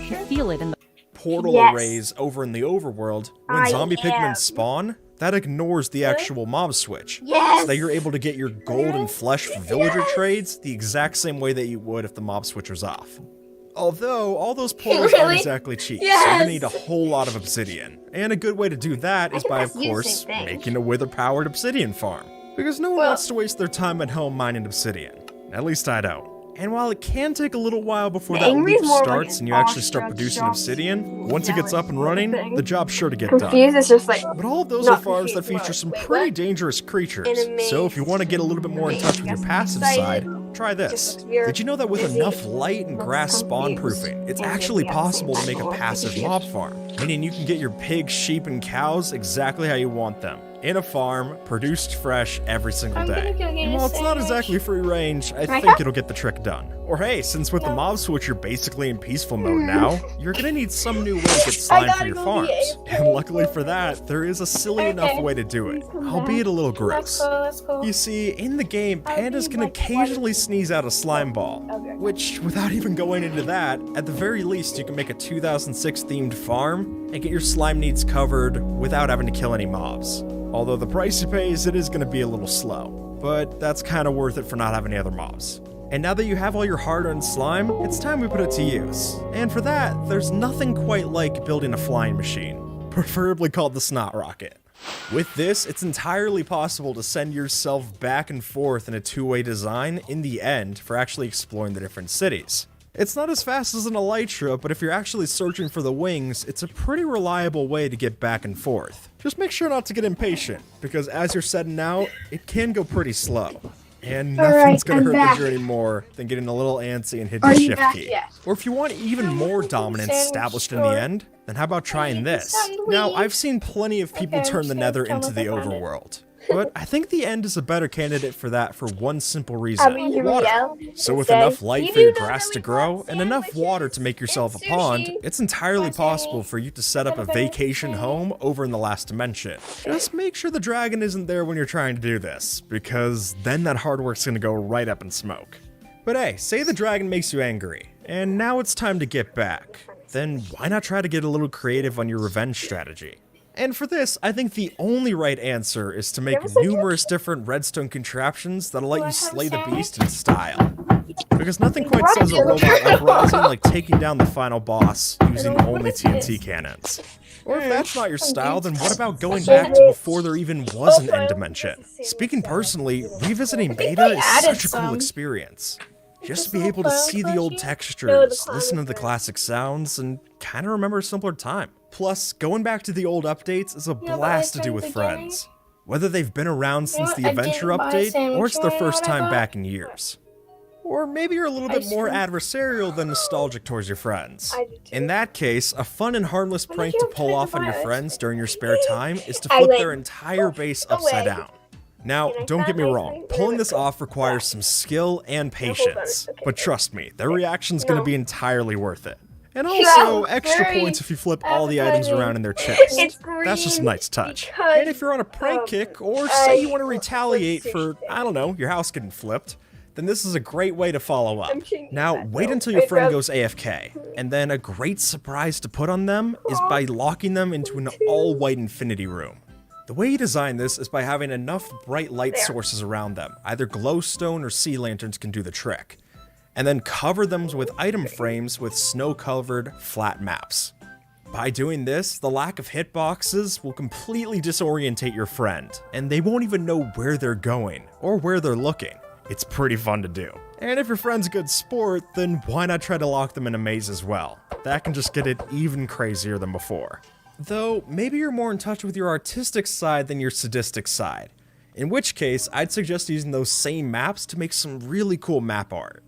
You feel it in the portal Yes. arrays over in the overworld, when I zombie am. pigmen spawn, that ignores the actual mob switch. Yes. So that you're able to get your gold and flesh for villager trades the exact same way that you would if the mob switch was off. Although, all those portals aren't Really? exactly cheap, so you're gonna Yes. need a whole lot of obsidian. And a good way to do that is can by, ask of you the course, same thing. making a wither-powered obsidian farm. Because no one Well- wants to waste their time at home mining obsidian. At least I don't. And while it can take a little while before that Angry's loop more like starts an and you actually start awestruck producing shock. obsidian, once it gets up and running, Thing. the job's sure to get done. Confused is just like But all of those Not are farms that confused, feature what? some Wait, pretty what? dangerous creatures. Enemies. So if you want to get a little bit more in touch with your passive side, try this. Just looks weird, Did you know that with busy, enough light and grass spawn confused, proofing, it's and actually yeah, possible to same make a time. passive mob farm? Meaning you can get your pigs, sheep, and cows exactly how you want them. In a farm, produced fresh every single I'm day. gonna go get And a while it's not sandwich. exactly free range, I Right think up. it'll get the trick done. Or hey, since with the mob switch you're basically in peaceful mode now, you're gonna need some new way to get slime for gotta your go farms. get And luckily for that, there is a silly enough way to do it, albeit a little gross. Let's go. You see, in the game, pandas can occasionally sneeze out a slime ball, which, without even going into that, at the very least you can make a 2006 themed farm and get your slime needs covered without having to kill any mobs. Although the price you pay is it is going to be a little slow, but that's kind of worth it for not having any other mobs. And now that you have all your hard-earned slime, it's time we put it to use. And for that, there's nothing quite like building a flying machine, preferably called the Snot Rocket. With this, it's entirely possible to send yourself back and forth in a two-way design in the end for actually exploring the different cities. It's not as fast as an Elytra, but if you're actually searching for the wings, it's a pretty reliable way to get back and forth. Just make sure not to get impatient, because as you're setting out, it can go pretty slow. And nothing's gonna hurt the journey more than getting a little antsy and hitting the shift key. Or if you want even more dominance established in the end, then how about trying this? Now, I've seen plenty of people turn the Nether into the overworld. But I think the end is a better candidate for that for one simple reason: water. So with enough light for your grass to grow and enough water to make yourself a pond, it's entirely possible for you to set up a vacation home over in the last dimension. Just make sure the dragon isn't there when you're trying to do this, because then that hard work's gonna go right up in smoke. But hey, say the dragon makes you angry, and now it's time to get back. Then why not try to get a little creative on your revenge strategy? And for this, I think the only right answer is to make numerous different redstone contraptions that'll let you slay the beast in style. Because nothing quite says a robot uprising like taking down the final boss using only TNT cannons. Or if that's not your style, then what about going back to before there even was an end dimension? Speaking personally, revisiting Beta is such a cool experience. Just to be able to see the old textures, listen to the classic sounds, and kind of remember a simpler time. Plus, going back to the old updates is a blast to do with friends. Whether they've been around since the Adventure update, or it's their first time back in years. Or maybe you're a little bit more adversarial than nostalgic towards your friends. In that case, a fun and harmless prank to pull off on your friends during your spare time is to flip their entire base upside down. Now, don't get me wrong, pulling this off requires some skill and patience, but trust me, their reaction's gonna be entirely worth it. And also, extra points if you flip all the items around in their chest. That's just a nice touch. And if you're on a prank kick, or say you want to retaliate for, I don't know, your house getting flipped, then this is a great way to follow up. Now, wait until your friend goes AFK, and then a great surprise to put on them is by locking them into an all-white infinity room. The way you design this is by having enough bright light sources around them. Either glowstone or sea lanterns can do the trick. And then cover them with item frames with snow-covered flat maps. By doing this, the lack of hitboxes will completely disorientate your friend, and they won't even know where they're going or where they're looking. It's pretty fun to do. And if your friend's a good sport, then why not try to lock them in a maze as well? That can just get it even crazier than before. Though, maybe you're more in touch with your artistic side than your sadistic side. In which case, I'd suggest using those same maps to make some really cool map art.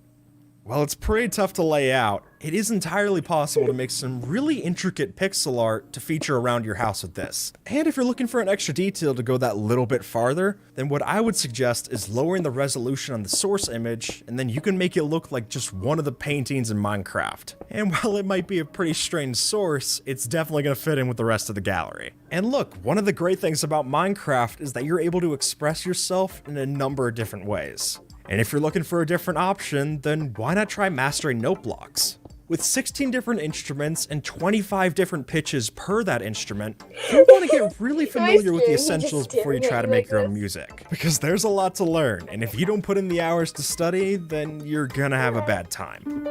While it's pretty tough to lay out, it is entirely possible to make some really intricate pixel art to feature around your house with this. And if you're looking for an extra detail to go that little bit farther, then what I would suggest is lowering the resolution on the source image, and then you can make it look like just one of the paintings in Minecraft. And while it might be a pretty strange source, it's definitely going to fit in with the rest of the gallery. And look, one of the great things about Minecraft is that you're able to express yourself in a number of different ways. And if you're looking for a different option, then why not try mastering note blocks? With 16 different instruments and 25 different pitches per that instrument, you'll want to get really familiar with the essentials before you try to make your own music. Because there's a lot to learn, and if you don't put in the hours to study, then you're gonna have a bad time.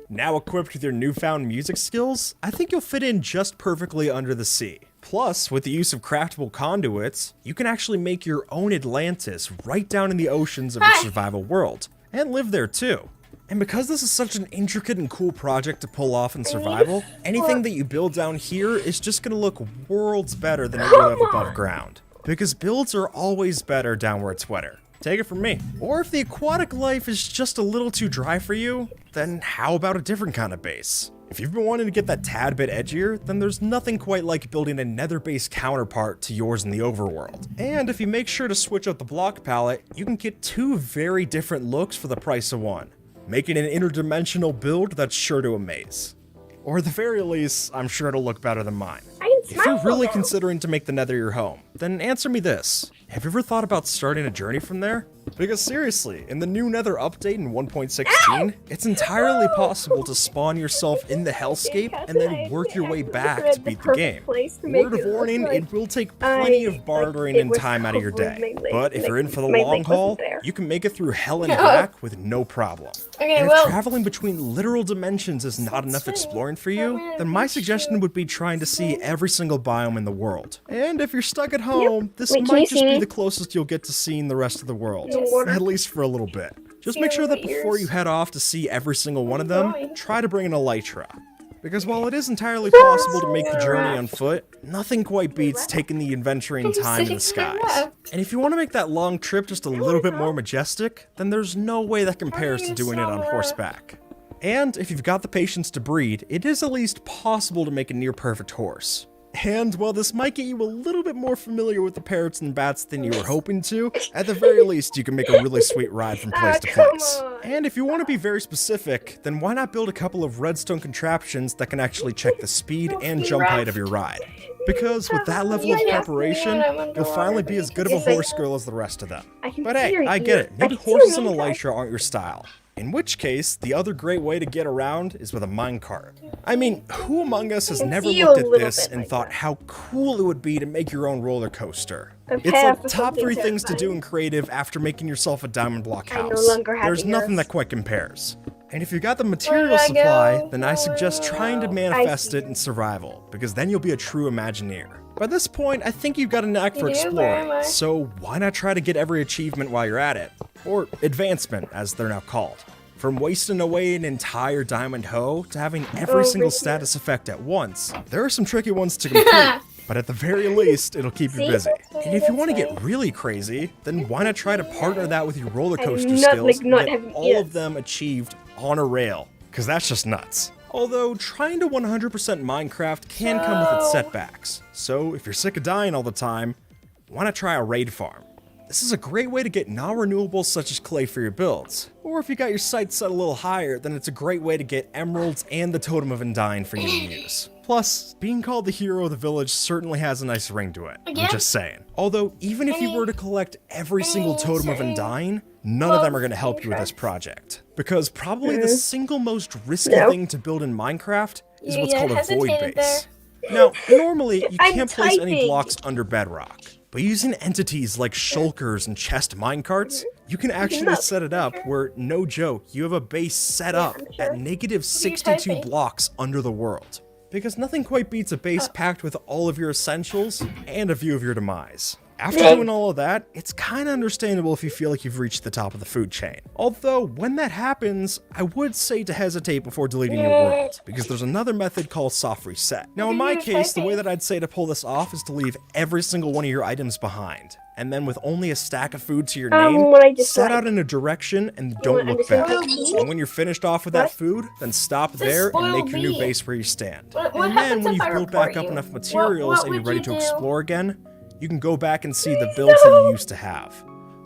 Now equipped with your newfound music skills, I think you'll fit in just perfectly under the sea. Plus, with the use of craftable conduits, you can actually make your own Atlantis right down in the oceans of your survival world, and live there too. And because this is such an intricate and cool project to pull off in survival, anything that you build down here is just gonna look worlds better than it would have above ground. Because builds are always better down where it's wetter. Take it from me. Or if the aquatic life is just a little too dry for you, then how about a different kind of base? If you've been wanting to get that tad bit edgier, then there's nothing quite like building a nether-based counterpart to yours in the overworld. And if you make sure to switch up the block palette, you can get two very different looks for the price of one, making an interdimensional build that's sure to amaze. Or at the very least, I'm sure it'll look better than mine. If you're really considering to make the Nether your home, then answer me this. Have you ever thought about starting a journey from there? Because seriously, in the new Nether update in 1.16, it's entirely possible to spawn yourself in the hellscape and then work your way back to beat the game. Word of warning, it will take plenty of bartering and time out of your day. But if you're in for the long haul, you can make it through hell and back with no problem. And if traveling between literal dimensions is not enough exploring for you, then my suggestion would be trying to see every single biome in the world. And if you're stuck at home, this might just be the closest you'll get to seeing the rest of the world. At least for a little bit. Just make sure that before you head off to see every single one of them, try to bring an elytra. Because while it is entirely possible to make the journey on foot, nothing quite beats taking the adventuring time in the skies. And if you want to make that long trip just a little bit more majestic, then there's no way that compares to doing it on horseback. And if you've got the patience to breed, it is at least possible to make a near-perfect horse. And while this might get you a little bit more familiar with the parrots and bats than you were hoping to, at the very least you can make a really sweet ride from place to place. And if you want to be very specific, then why not build a couple of redstone contraptions that can actually check the speed and jump height of your ride? Because with that level of preparation, you'll finally be as good of a horse girl as the rest of them. But hey, I get it, maybe horses and elytra aren't your style. In which case, the other great way to get around is with a minecart. I mean, who among us has never looked at this and thought how cool it would be to make your own roller coaster? It's like top 3 things to do in creative after making yourself a diamond block house. There's nothing that quite compares. And if you've got the material supply, then I suggest trying to manifest it in survival, because then you'll be a true Imagineer. By this point, I think you've got a knack for exploring, so why not try to get every achievement while you're at it? Or advancement, as they're now called. From wasting away an entire diamond hoe to having every single status effect at once, there are some tricky ones to complete, but at the very least, it'll keep you busy. And if you want to get really crazy, then why not try to partner that with your roller coaster skills and get all of them achieved on a rail, because that's just nuts. Although, trying to 100% Minecraft can come with its setbacks, so if you're sick of dying all the time, why not try a raid farm? This is a great way to get non-renewables such as clay for your builds. Or if you got your sights set a little higher, then it's a great way to get emeralds and the Totem of Undying for you to use. Plus, being called the hero of the village certainly has a nice ring to it. I'm just saying. Although, even if you were to collect every single Totem of Undying, none of them are going to help you with this project. Because probably the single most risky thing to build in Minecraft is what's called a void base. Now, normally, you can't place any blocks under bedrock. But using entities like shulkers and chest minecarts, you can actually set it up where, no joke, you have a base set up at negative 62 blocks under the world. Because nothing quite beats a base packed with all of your essentials and a view of your demise. After doing all of that, it's kinda understandable if you feel like you've reached the top of the food chain. Although, when that happens, I would say to hesitate before deleting your world, because there's another method called soft reset. Now in my case, the way that I'd say to pull this off is to leave every single one of your items behind. And then with only a stack of food to your name, set out in a direction and don't look back. And when you're finished off with that food, then stop there and make your new base where you stand. And then when you've built back up enough materials and you're ready to explore again, you can go back and see the builds that you used to have,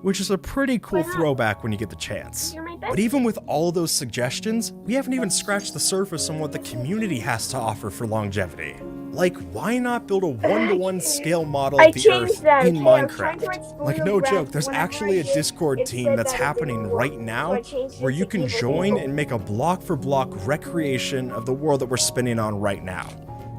which is a pretty cool throwback when you get the chance. But even with all those suggestions, we haven't even scratched the surface on what the community has to offer for longevity. Like, why not build a 1-to-1 scale model of the Earth in Minecraft? Like, no joke, there's actually a Discord team that's happening right now where you can join and make a block-for-block recreation of the world that we're spinning on right now.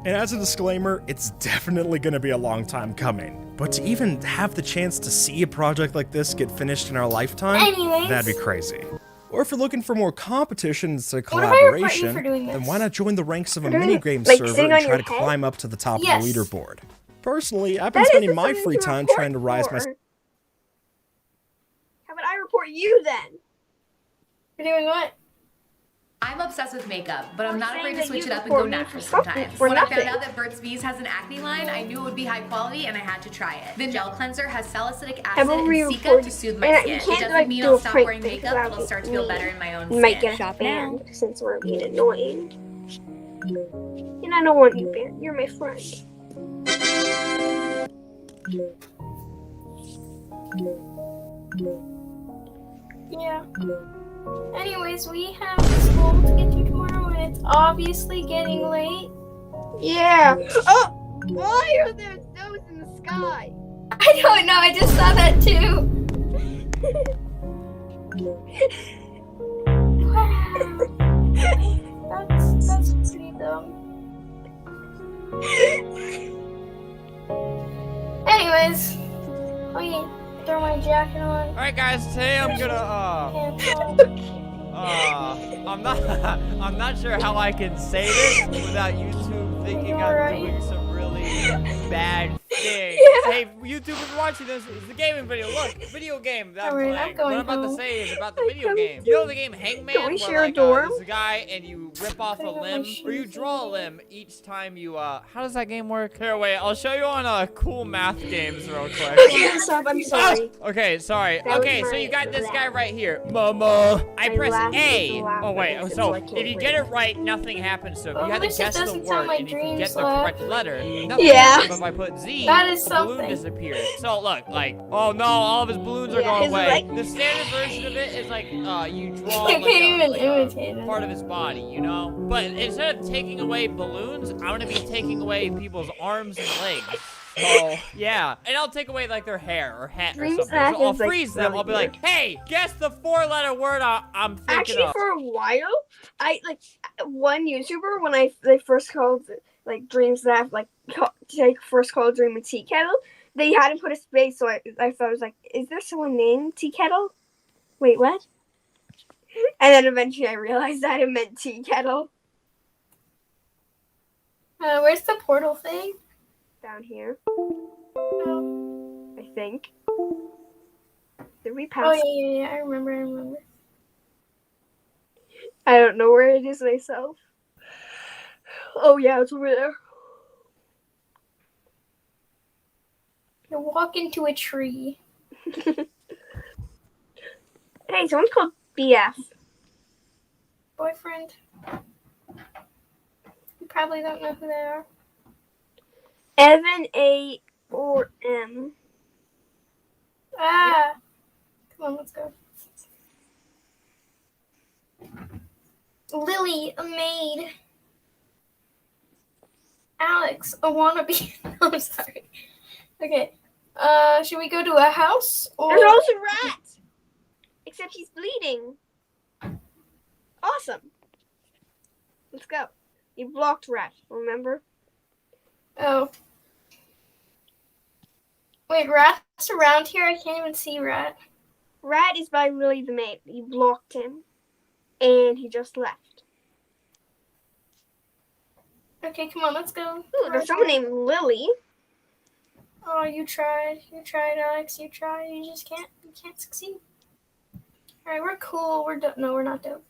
And as a disclaimer, it's definitely going to be a long time coming. But to even have the chance to see a project like this get finished in our lifetime, that'd be crazy. Or if you're looking for more competition instead of collaboration, then why not join the ranks of a minigame server and try to climb up to the top of the leaderboard? Personally, I've been spending my free time trying to rise my... How about I report you then? You're doing what? I'm obsessed with makeup, but I'm not afraid to switch it up and go natural sometimes. When I found out that Burt's Bees has an acne line, I knew it would be high quality and I had to try it. The gel cleanser has salicylic acid and cica to soothe my skin. It doesn't mean I'll stop wearing makeup, but I'll start to feel better in my own skin. Might get banned since we're being annoying. And I don't want you banned. You're my friend. Yeah. Anyways, we have school to get to tomorrow, and it's obviously getting late. Yeah. Oh! Why are there snows in the sky? I don't know. I just saw that too. That's pretty dumb. Anyways, let me throw my jacket on. Alright guys, today I'm gonna I'm not sure how I can say this without YouTube thinking I'm doing some really bad thing. Yeah. Hey, YouTubers watching this, it's the gaming video. Look, video game that I'm Alright, playing. I'm What I'm about going to say is about the video game. You know the game Hangman? Can we where, share a like, dorm? there's a guy and you rip off a limb, or you draw a limb each time you, how does that game work? Here, wait, I'll show you on, cool math games real quick. Stop, I'm sorry. Okay, sorry. That Okay, was so my you got this guy laugh. right here. Mama. I My press laugh A. is a laugh Oh, wait. because So, I can't if you get it right, nothing happens. So, if you had to This guess the doesn't sound word like and if you get dreams the laugh. correct letter, nothing Yeah. happens. But if I put Z, That is the balloon something. disappears. So, look, like, oh no, all of his balloons are Yeah, going his away. leg- The standard version of it is like, you draw I like, can't even like imitate it. part of his body, you know? But instead of taking away balloons, I'm gonna be taking away people's arms and legs. Oh, yeah. And I'll take away, like, their hair or hat or Dreams something. Laugh So I'll is, like, freeze them. really I'll be like, hey, guess the 4-letter word I'm thinking Actually, of. for a while, I like one YouTuber when they first called like Dreams Laugh, like first called Dream with Tea Kettle. They hadn't put a space, so I thought I was like, is there someone named Tea Kettle? Wait, what? And then eventually I realized that it meant Tea Kettle. Where's the portal thing? Down here, Oh, I think. Did we oh pass? yeah, I remember. I don't know where it is myself. Oh yeah, it's over there. You walk into a tree. Hey, someone's called BF. Boyfriend. You probably don't know who they are. Evan A or M. Ah! Come on, let's go. Lily, a maid. Alex, a wannabe. I'm sorry. Okay. Should we go to a house or? There's also Rat! Except he's bleeding. Awesome. Let's go. You blocked Rat, remember? Oh. Wait, Rat's around here? I can't even see Rat. Rat is by Lily the maid. You blocked him. And he just left. Okay, come on, let's go. Ooh, there's someone named Lily. Oh, you tried. You tried, Alex. You tried. You just can't. You can't succeed. Alright, we're cool. We're dope. No, we're not dope.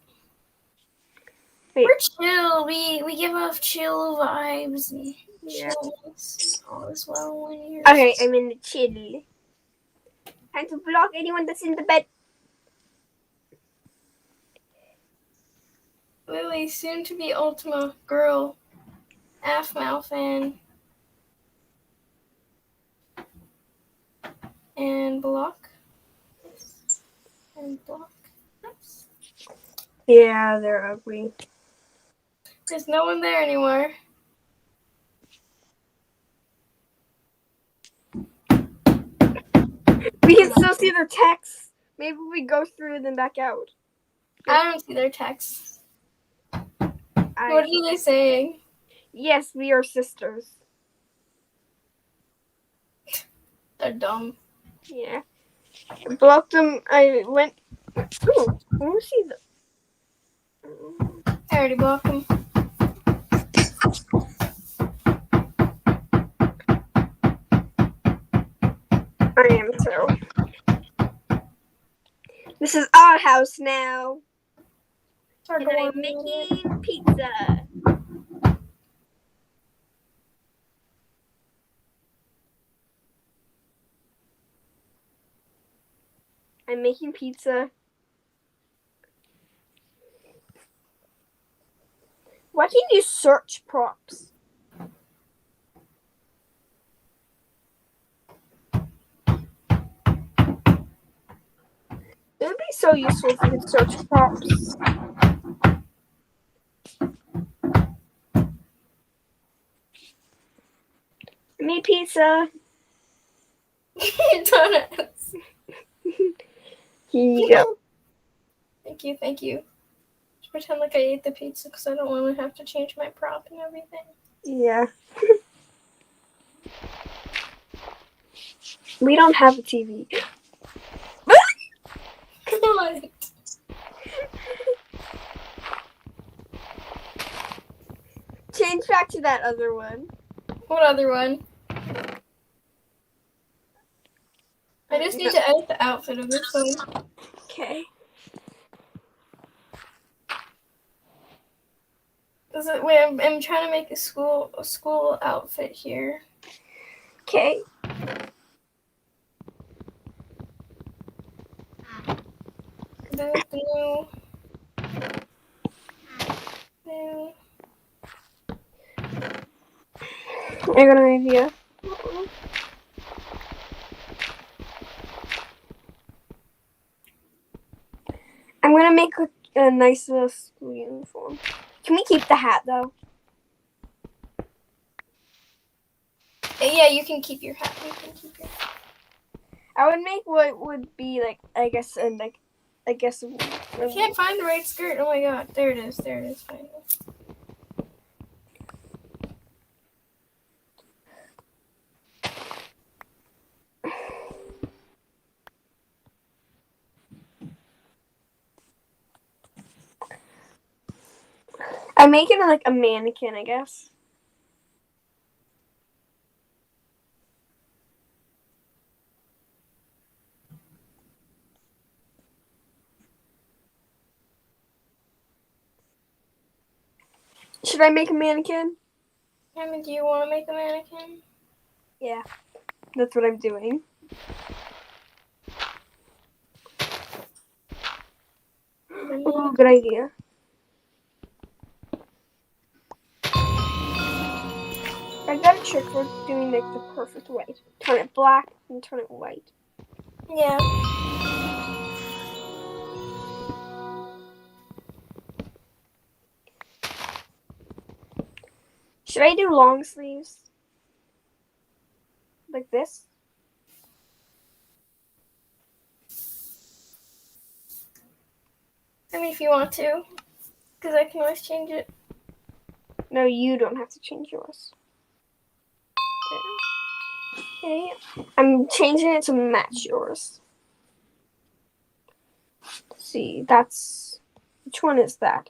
Wait. We're chill. We give off chill vibes. And Yeah. chillness. All is well when you're. Okay, I'm in the chill. Time to block anyone that's in the bed. Lily, soon to be Ultima girl. Mouth and block. And block. Oops. Yeah, they're ugly. There's no one there anymore. We can still see their texts. Maybe we go through and then back out. I don't see their texts. What are they saying? Yes, we are sisters. They're dumb. Yeah. I blocked them. I went. Ooh, let me see the. I already blocked them. I am too. This is our house now. And I'm making pizza. I'm making pizza. Why can't you search props? It would be so useful if you could search props. I made pizza. Donuts. Here you go. Thank you, thank you. Just pretend like I ate the pizza because I don't want to have to change my prop and everything. Yeah. We don't have a TV. What? Change back to that other one. What other one? I just need to edit the outfit of this one. Okay. Wait, I'm trying to make a school outfit here. Okay. Blue. I got an idea. I'm gonna make a nice little school uniform. Can we keep the hat though? Yeah, you can keep your hat. You can keep your hat. I would make what would be like, I guess. I can't find the right skirt. Oh my god, there it is. There it is. Finally. I'm making it like a mannequin, I guess. Should I make a mannequin? I mean, do you want to make a mannequin? Yeah, that's what I'm doing. Ooh, good idea. I got a trick for doing like the perfect white. Turn it black and turn it white. Yeah. Should I do long sleeves? Like this? I mean, if you want to. Because I can always change it. No, you don't have to change yours. Okay. I'm changing it to match yours. Let's see, that's... Which one is that?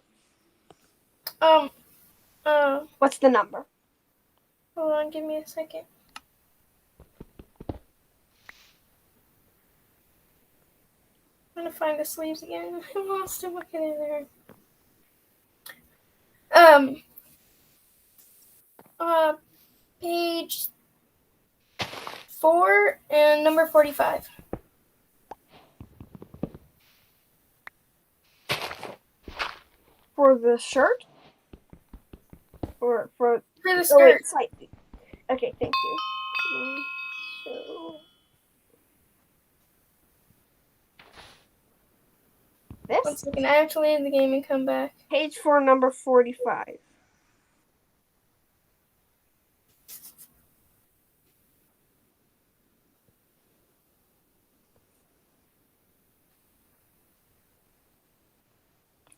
What's the number? Hold on, give me a second. I'm gonna find the sleeves again. I lost them. Look at it there. Page 4 and number 45. For the shirt? Or for the skirt? Oh, wait, slightly. Okay, thank you. So this? 1 second, I have to leave the game and come back. Page 4, number 45.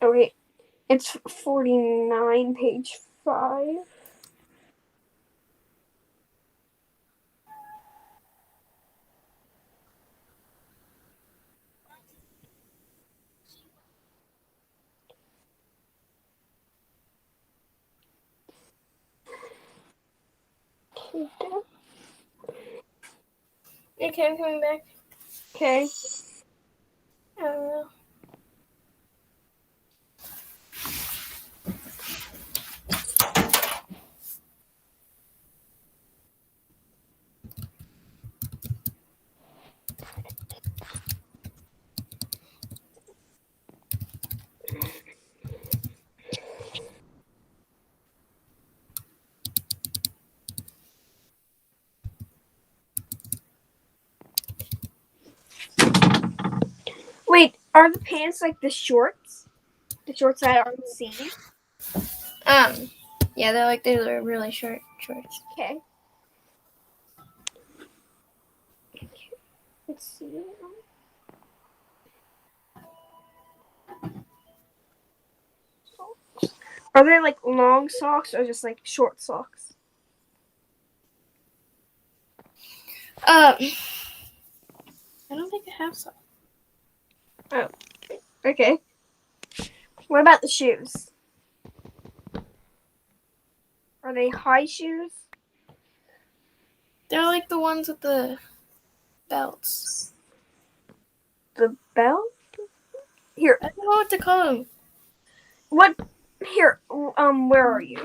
Oh wait, it's 49, page 5. Okay, I'm coming back. Okay. I don't know. Wait, are the pants like the shorts? The shorts I already seen? Yeah, they're really short shorts. Okay. Let's see. Are they like long socks or just like short socks? I don't think I have some. Oh, okay. What about the shoes? Are they high shoes? They're like the ones with the belts. The belt? Here. I don't know what to call them. What? Here. Where are you?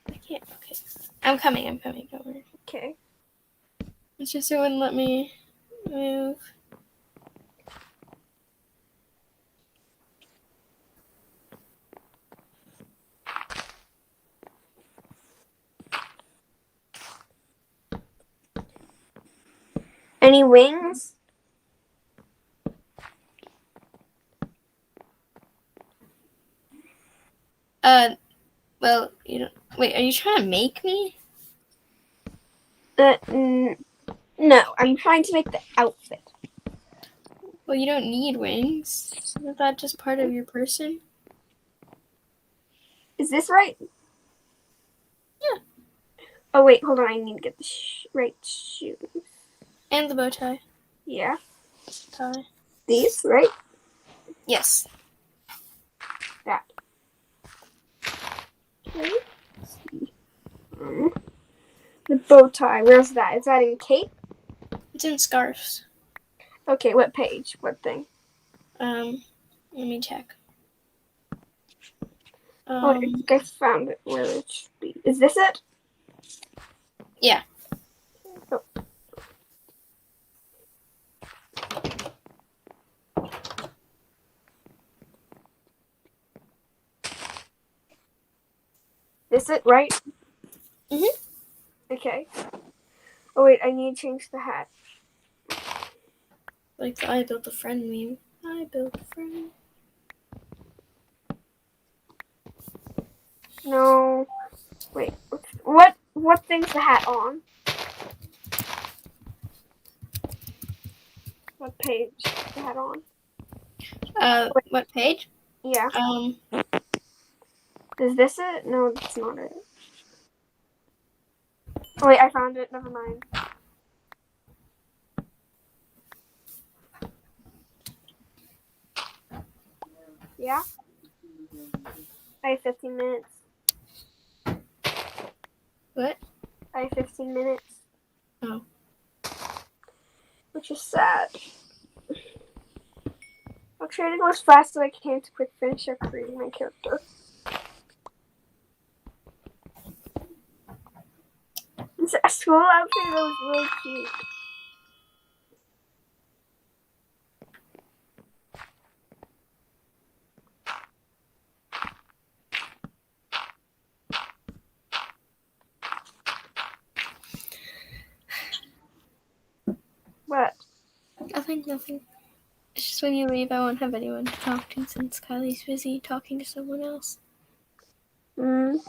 I can't. Okay. I'm coming. Don't worry. Okay. It's just it wouldn't let me move. Any wings? Well, you don't. Wait, are you trying to make me? No, I'm trying to make the outfit. Well, you don't need wings. Isn't that just part of your person? Is this right? Yeah. Oh, wait, hold on. I need to get the right shoes. And the bow tie. Yeah. Tie. These, right? Yes. That. Okay. Let's see. The bow tie. Where's that? Is that in cape? It's in scarves. Okay, what page? What thing? Let me check. Oh, I think I found it where it should be. Is this it? Yeah. Oh. This it, right? Mhm. Okay. Oh wait, I need to change the hat. Like the I built a friend meme. I built a friend. No. Wait. What thing's the hat on? What page is the hat on? What page? Yeah. Is this it? No, that's not it. Oh wait, I found it. Never mind. Yeah? I have 15 minutes. What? I have 15 minutes. Oh. Which is sad. I'll try to go as fast as I can to quick finish up creating my character. This school outfit was really cute. What? Nothing. It's just when you leave, I won't have anyone to talk to since Kylie's busy talking to someone else. Mm.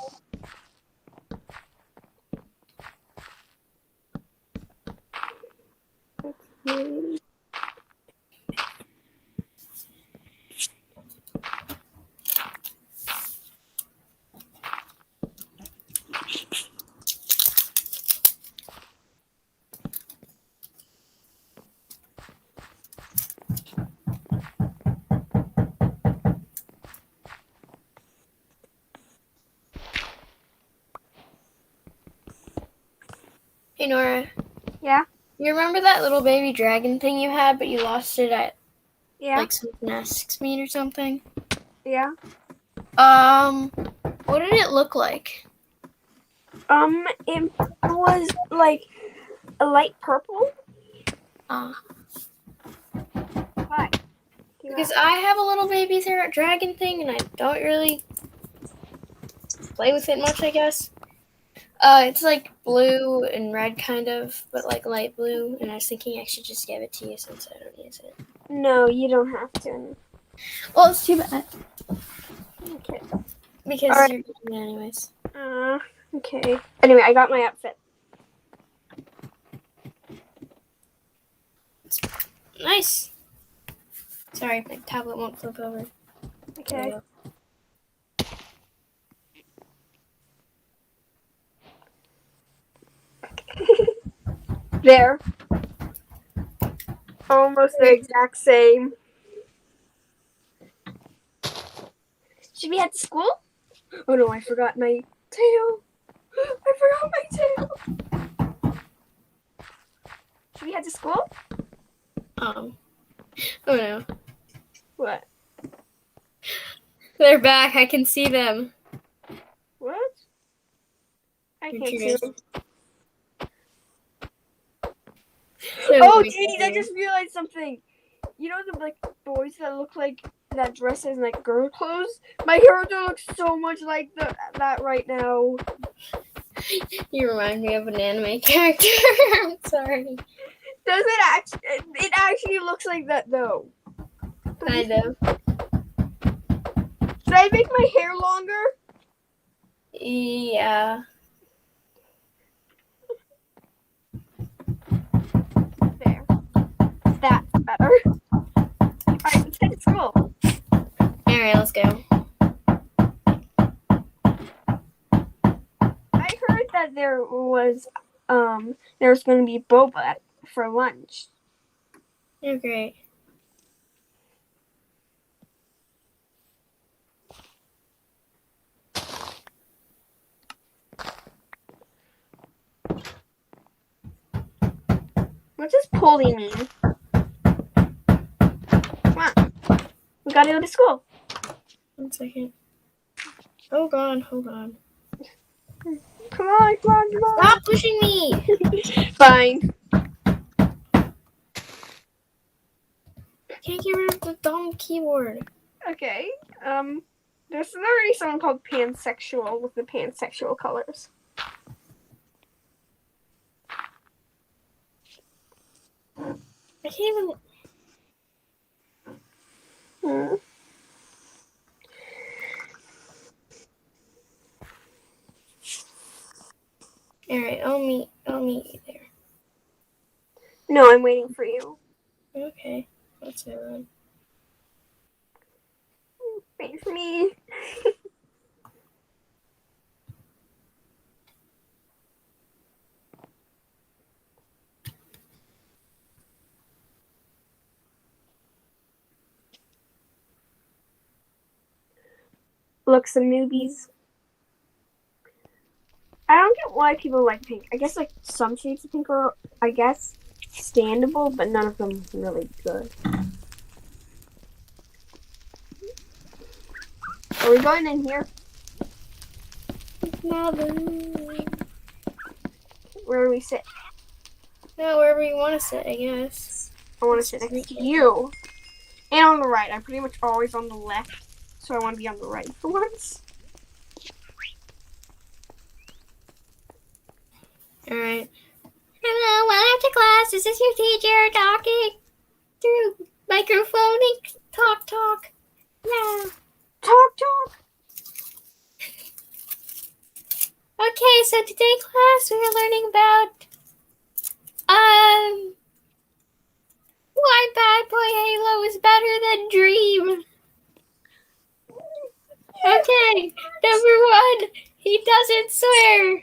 Hey Nora. Yeah? You remember that little baby dragon thing you had, but you lost it at like some gymnastics meet or something? Yeah. What did it look like? It was like a light purple. Why? Because I have a little baby dragon thing, and I don't really play with it much, I guess. It's like blue and red kind of, but like light blue, and I was thinking I should just give it to you since I don't use it. No, you don't have to. Well, it's too bad. Okay. Because you're doing it anyways. Okay. Anyway, I got my outfit. Nice. Sorry, my tablet won't flip over. Okay. There. Almost the exact same. Should we head to school? Oh no, I forgot my tail. I forgot my tail. Should we head to school? Oh no. What? They're back. I can see them. What? I can't see them. Oh, geez, I just realized something. You know the like boys that look like that dresses in like girl clothes? My character looks so much like that right now. You remind me of an anime character. I'm sorry. Does it actually looks like that though? Kind of. Should I make my hair longer? Yeah. There. That's better. Alright, let's head to school. Alright, let's go. I heard that there's gonna be boba for lunch. You're great. What does pulley mean? Come on. We gotta go to school. 1 second. Oh god, hold on. Come on, come on, come on. Stop pushing me! Fine. Can't get rid of the dumb keyboard. Okay. There's already someone called pansexual with the pansexual colors. I can't even. Alright, I'll meet you there. No, I'm waiting for you. Okay, that's it then. Wait for me. Look, some newbies. I don't get why people like pink. I guess like some shades of pink are, I guess, standable, but none of them really good. Are we going in here? Where do we sit? No, wherever you want to sit, I guess. I want to sit next to you. And on the right. I'm pretty much always on the left, so I want to be on the right for once. Alright. Hello, welcome to class. Is this your teacher talking through microphone? Talk. Yeah. Talk. Okay, so today class we are learning about why Bad Boy Halo is better than Dream. Okay, number 1, he doesn't swear.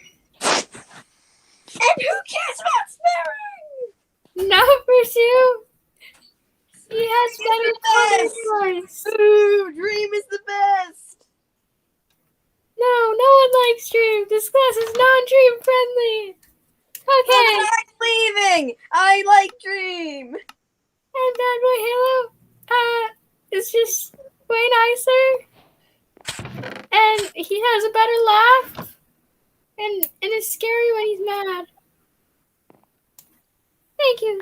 And who cares about swearing? Number 2, he has better voice. Ooh, Dream is the best. No one likes Dream. This class is non-Dream friendly. Okay. Well, I'm leaving. I like Dream. And Bad Boy Halo, is just way nicer. And he has a better laugh. And it's scary when he's mad. Thank you.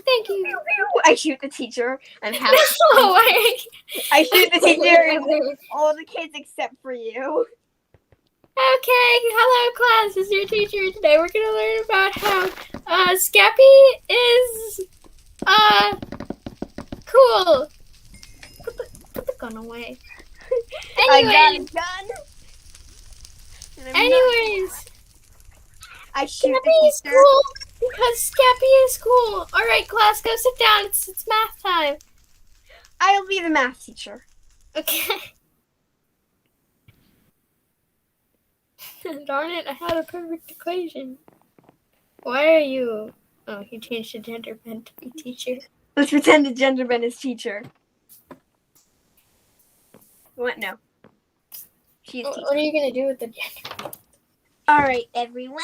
I shoot the teacher. I'm happy. No way. I shoot the teacher and all the kids except for you. Okay, hello class, this is your teacher. Today we're gonna learn about how Scappy is cool. Put the gun away. I got a gun. Anyways, I shoot Scappy the is teacher. cool because Scappy is cool. Alright class, go sit down. It's math time. I'll be the math teacher. Okay. Darn it, I had a perfect equation. Why are you Oh, he changed the gender bend to be teacher. Let's pretend the gender bend is teacher. What? No. She is teacher. What are you gonna do with the gender? All right, everyone.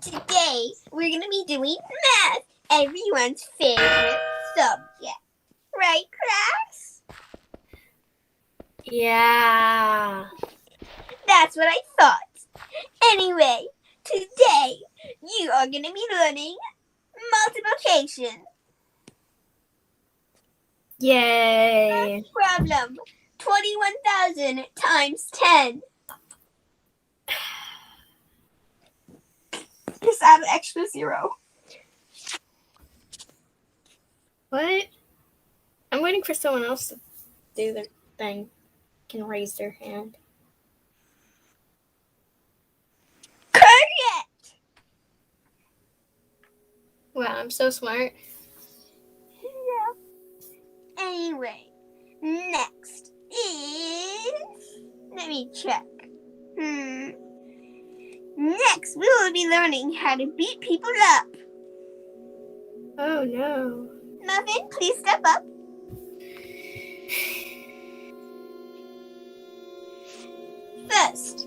Today we're gonna be doing math, everyone's favorite subject. Right, class? Yeah. That's what I thought. Anyway, today you are gonna be learning multiplication. Yay. Problem. 21,000 times 10. Just add an extra 0. What? I'm waiting for someone else to do their thing. Can raise their hand. Correct! Wow, I'm so smart. Yeah. Anyway, next is... Let me check. Next, we will be learning how to beat people up. Oh no. Muffin, please step up. First,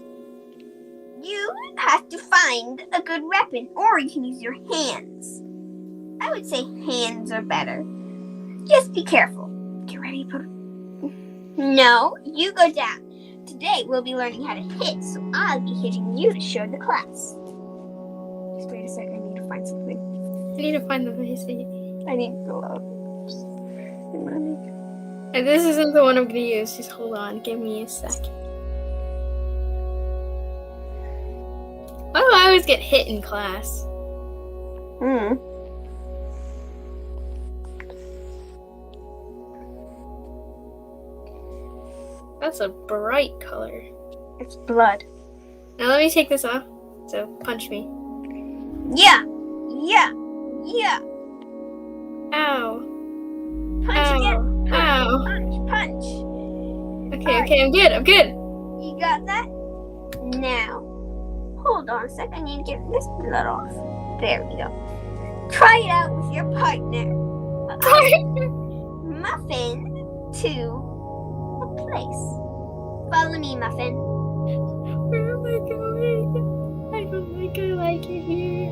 you have to find a good weapon, or you can use your hands. I would say hands are better. Just be careful. Get ready to put... No, you go down. Today we'll be learning how to hit, so I'll be hitting you to show the class. Just wait a second, I need to find something. I need to find the PC. I need to go out. And this isn't the one I'm gonna use. Just hold on. Give me a second. Why do I always get hit in class? That's a bright color. It's blood. Now let me take this off. So punch me. Yeah. Yeah. Yeah. Ow. Punch Ow. again. Ow. Punch. Okay, okay, I'm good. I'm good. You got that? Now, hold on a sec. I need to get this blood off. There we go. Try it out with your partner. Muffin to a place. Follow me, Muffin. Where am I going? I don't think I like it here.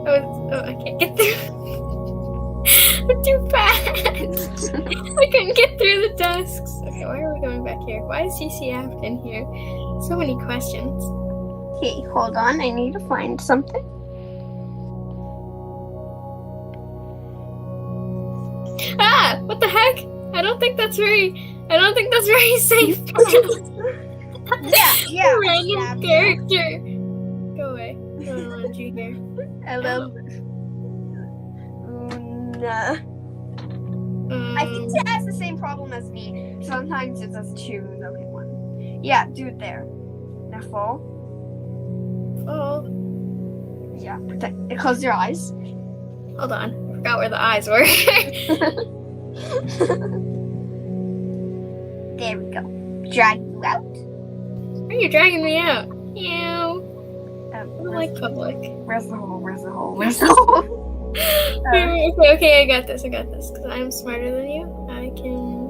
Oh, I can't get through. I'm too fast. I couldn't get through the desks. Okay, why are we going back here? Why is CC Aft in here? So many questions. Okay, hold on. I need to find something. Ah! What the heck? I don't think that's very safe. Yeah. Random character. Go away. I don't want you here. I love Nah. I think it has the same problem as me. Sometimes it does two. Okay, one. Yeah, do it there. Now fall. Oh. Yeah, close your eyes. Hold on. I forgot where the eyes were. There we go. Drag you out. Why are you dragging me out? Ew. I don't like public. Where's the hole? Where's the hole? Where's the hole? Okay, I got this. Because I'm smarter than you. I can...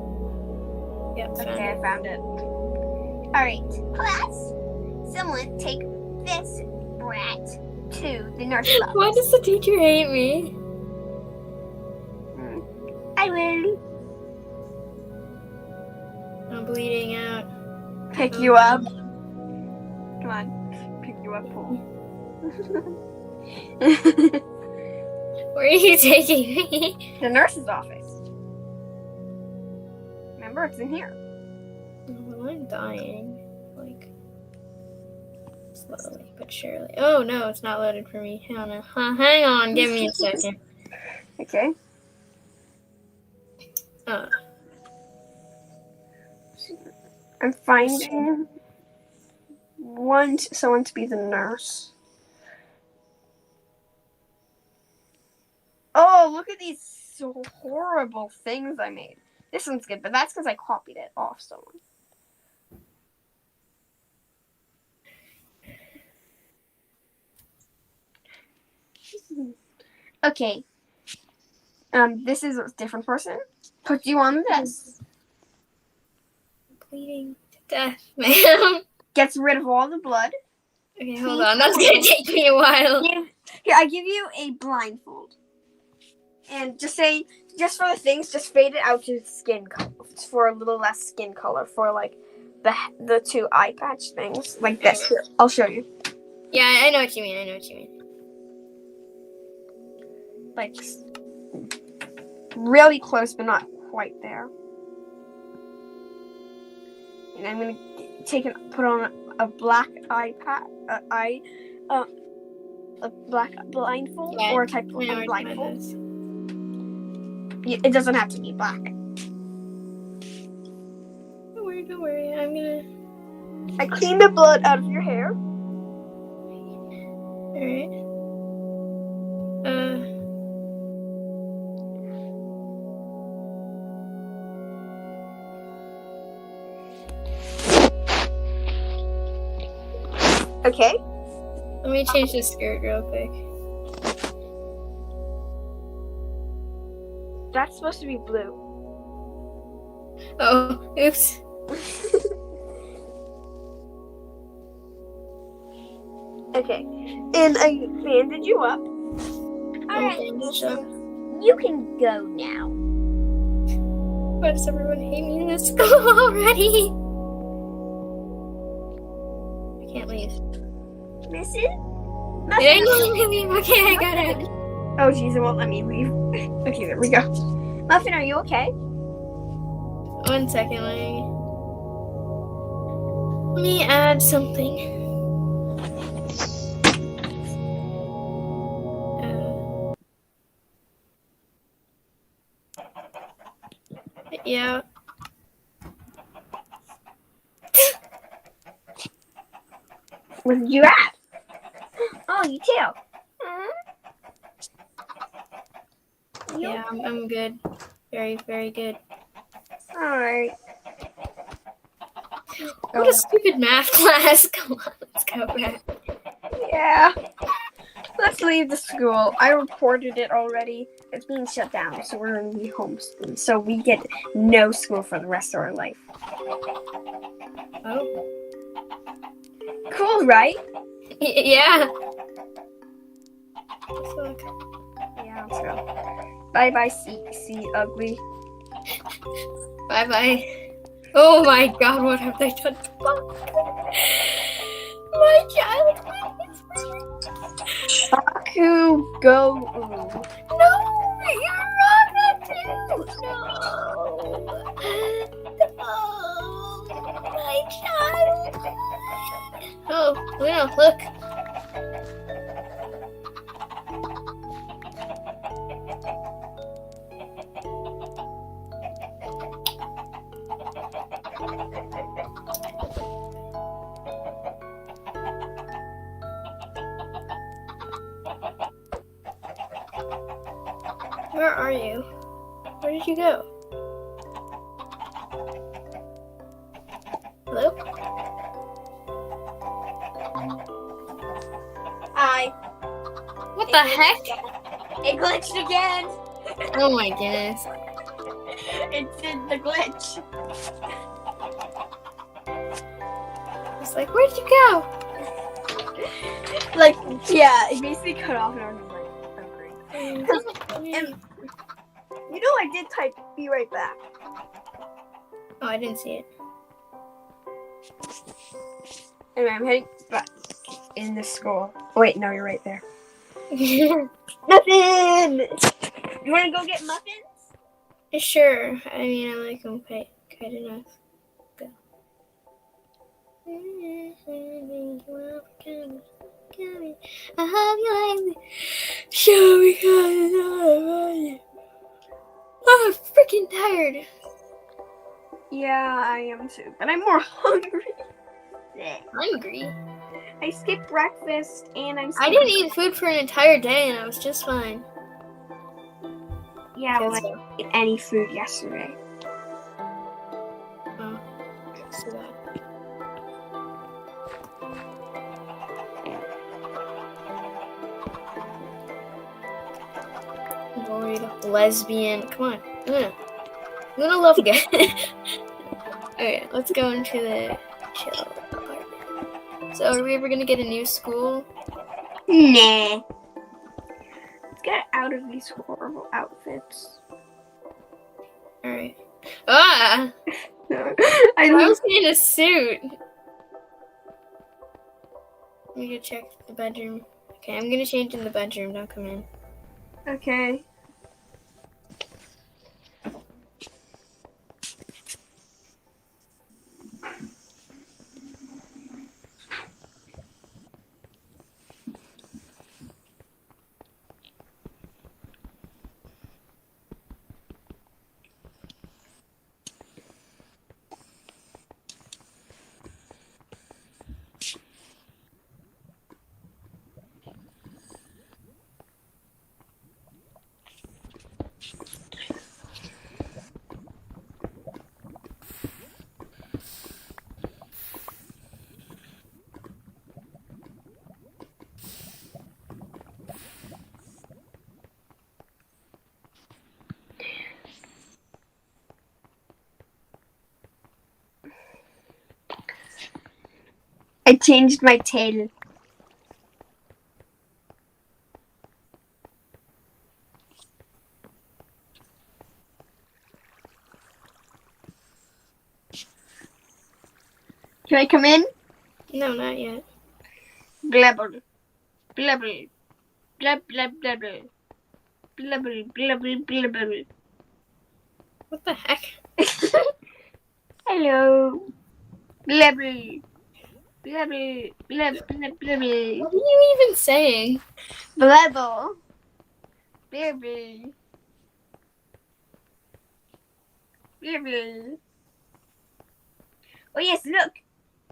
Yep, Okay, I found it. Alright, class. Someone take this brat to the nurse box. Why does the teacher hate me? I will. I'm bleeding out. Pick you up. Come on. Pick you up, Paul. Where are you taking me? The nurse's office. Remember, it's in here. Well, I'm dying. Like, slowly but surely. Oh no, it's not loaded for me. Hang on. Hang on, give me a second. Okay. I'm finding someone to be the nurse. Oh, look at these so horrible things I made. This one's good, but that's because I copied it off someone. Okay. This is a different person. Put you on this. Bleeding to death, ma'am. Gets rid of all the blood. Okay, hold on. That's gonna take me a while. Here, I give you a blindfold. And just for the things, just fade it out to skin color. For a little less skin color. For like the 2 eye patch things. Like this. Here, I'll show you. Yeah, I know what you mean. Like really close, but not quite there. And I'm gonna put on a black eye patch, a black blindfold, or a type of blindfold. It doesn't have to be black. Don't worry. I'm gonna. I clean the blood out of your hair. Alright. Okay. Let me change the skirt real quick. That's supposed to be blue. Oh, oops. Okay. And I banded you up. Alright. You can go now. Why does everyone hate me in this school already? I can't leave. Mrs.? Did I not leave? Okay, I got it. Oh jeez, it won't let me leave. Okay, there we go. Muffin, are you okay? 1 second, let me add something. Yeah. Where did you at? Oh, you too. Yeah, I'm good. Very, very good. Alright. What a stupid math class. Come on, let's go back. Yeah. Let's leave the school. I reported it already. It's being shut down, so we're going to be homeschooled. So we get no school for the rest of our life. Oh. Cool, right? Yeah. Yeah, let's go. Bye-bye, see ugly. Bye-bye. Oh my god, what have they done to my child? Baku, go. No, you're wrong, No. My child. Oh, well, look. Where are you? Where did you go? Hello? Hi. What the heck? It glitched again. Oh my goodness. It did the glitch. It's like, where'd you go? Like, yeah, it basically cut off and I was like, oh great. And, you know, I did type be right back. Oh, I didn't see it. Anyway, I'm heading back in the school. Oh, wait, no, you're right there. Muffin! You want to go get muffins? Sure. I mean, I like them quite enough. Go. I hope you like me. Show me because I'm freaking tired. Yeah, I am too, but I'm more hungry. Hungry? I skipped breakfast and I didn't eat food for an entire day and I was just fine. Yeah, well, I didn't eat any food yesterday. Oh, so bad. Void, lesbian. Come on. I'm gonna love again. Okay, let's go into the chill part. So, are we ever gonna get a new school? Nah. Let's get out of these horrible outfits. Alright. Ah! I was in a suit. Let me go check the bedroom. Okay, I'm gonna change in the bedroom. Don't come in. Okay. I changed my tail. Can I come in? No, not yet. Blubber. Blubber. Blub, blub, blubber. Blubber, blubber, blubber. What the heck? Hello. Blubber. Blubber. Blub, blub, blubber. What are you even saying? Blubber. Blubber. Blubber. Oh yes, look.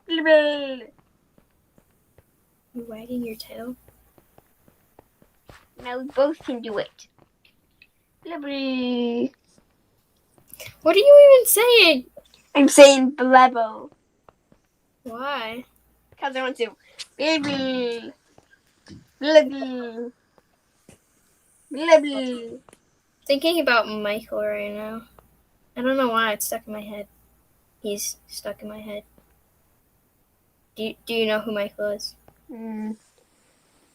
Blubber. You wagging your tail? Now we both can do it. Blubber. What are you even saying? I'm saying blubber. Why? Because I want to. Blubber. Blubber. Blubber. Thinking about Michael right now. I don't know why it's stuck in my head. He's stuck in my head. Do you know who Michael is?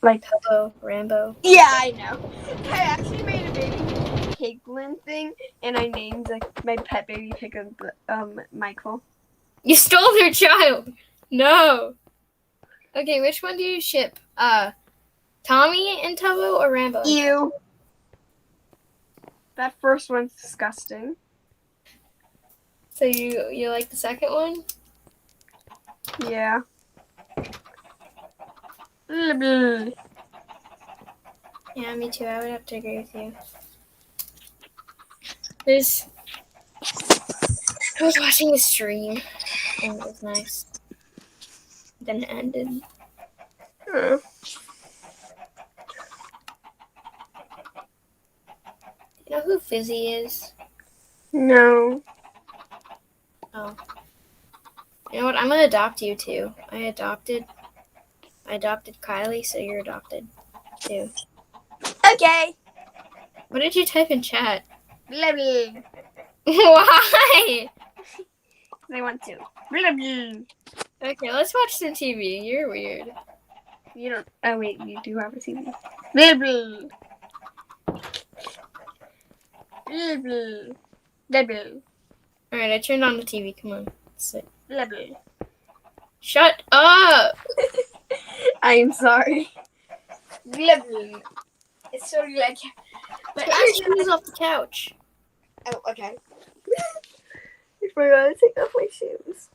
Like Hello, Rambo. Yeah, I know. I actually made a baby piglin thing, and I named my pet baby piglin Michael. You stole their child. No. Okay, which one do you ship? Tommy and Tubbo or Rambo? You. That first one's disgusting. So you like the second one? Yeah. Blubber. Yeah, me too. I would have to agree with you. I was watching a stream, and it was nice. Then it ended. Huh. You know who Fizzy is? No. Oh. You know what? I'm gonna adopt you too. I adopted Kylie, so you're adopted too. Okay. What did you type in chat? Blubber. Why? I want to. Blubber. Okay, let's watch some TV. You're weird. You don't. Oh wait, you do have a TV. Blubber. Blubber. Blubber. Alright, I turned on the TV. Come on. Sit. Blubber. Shut up! I'm sorry. Blubber. It's sort of like. But Put your shoes off the couch. Oh, okay. I forgot to take off my shoes.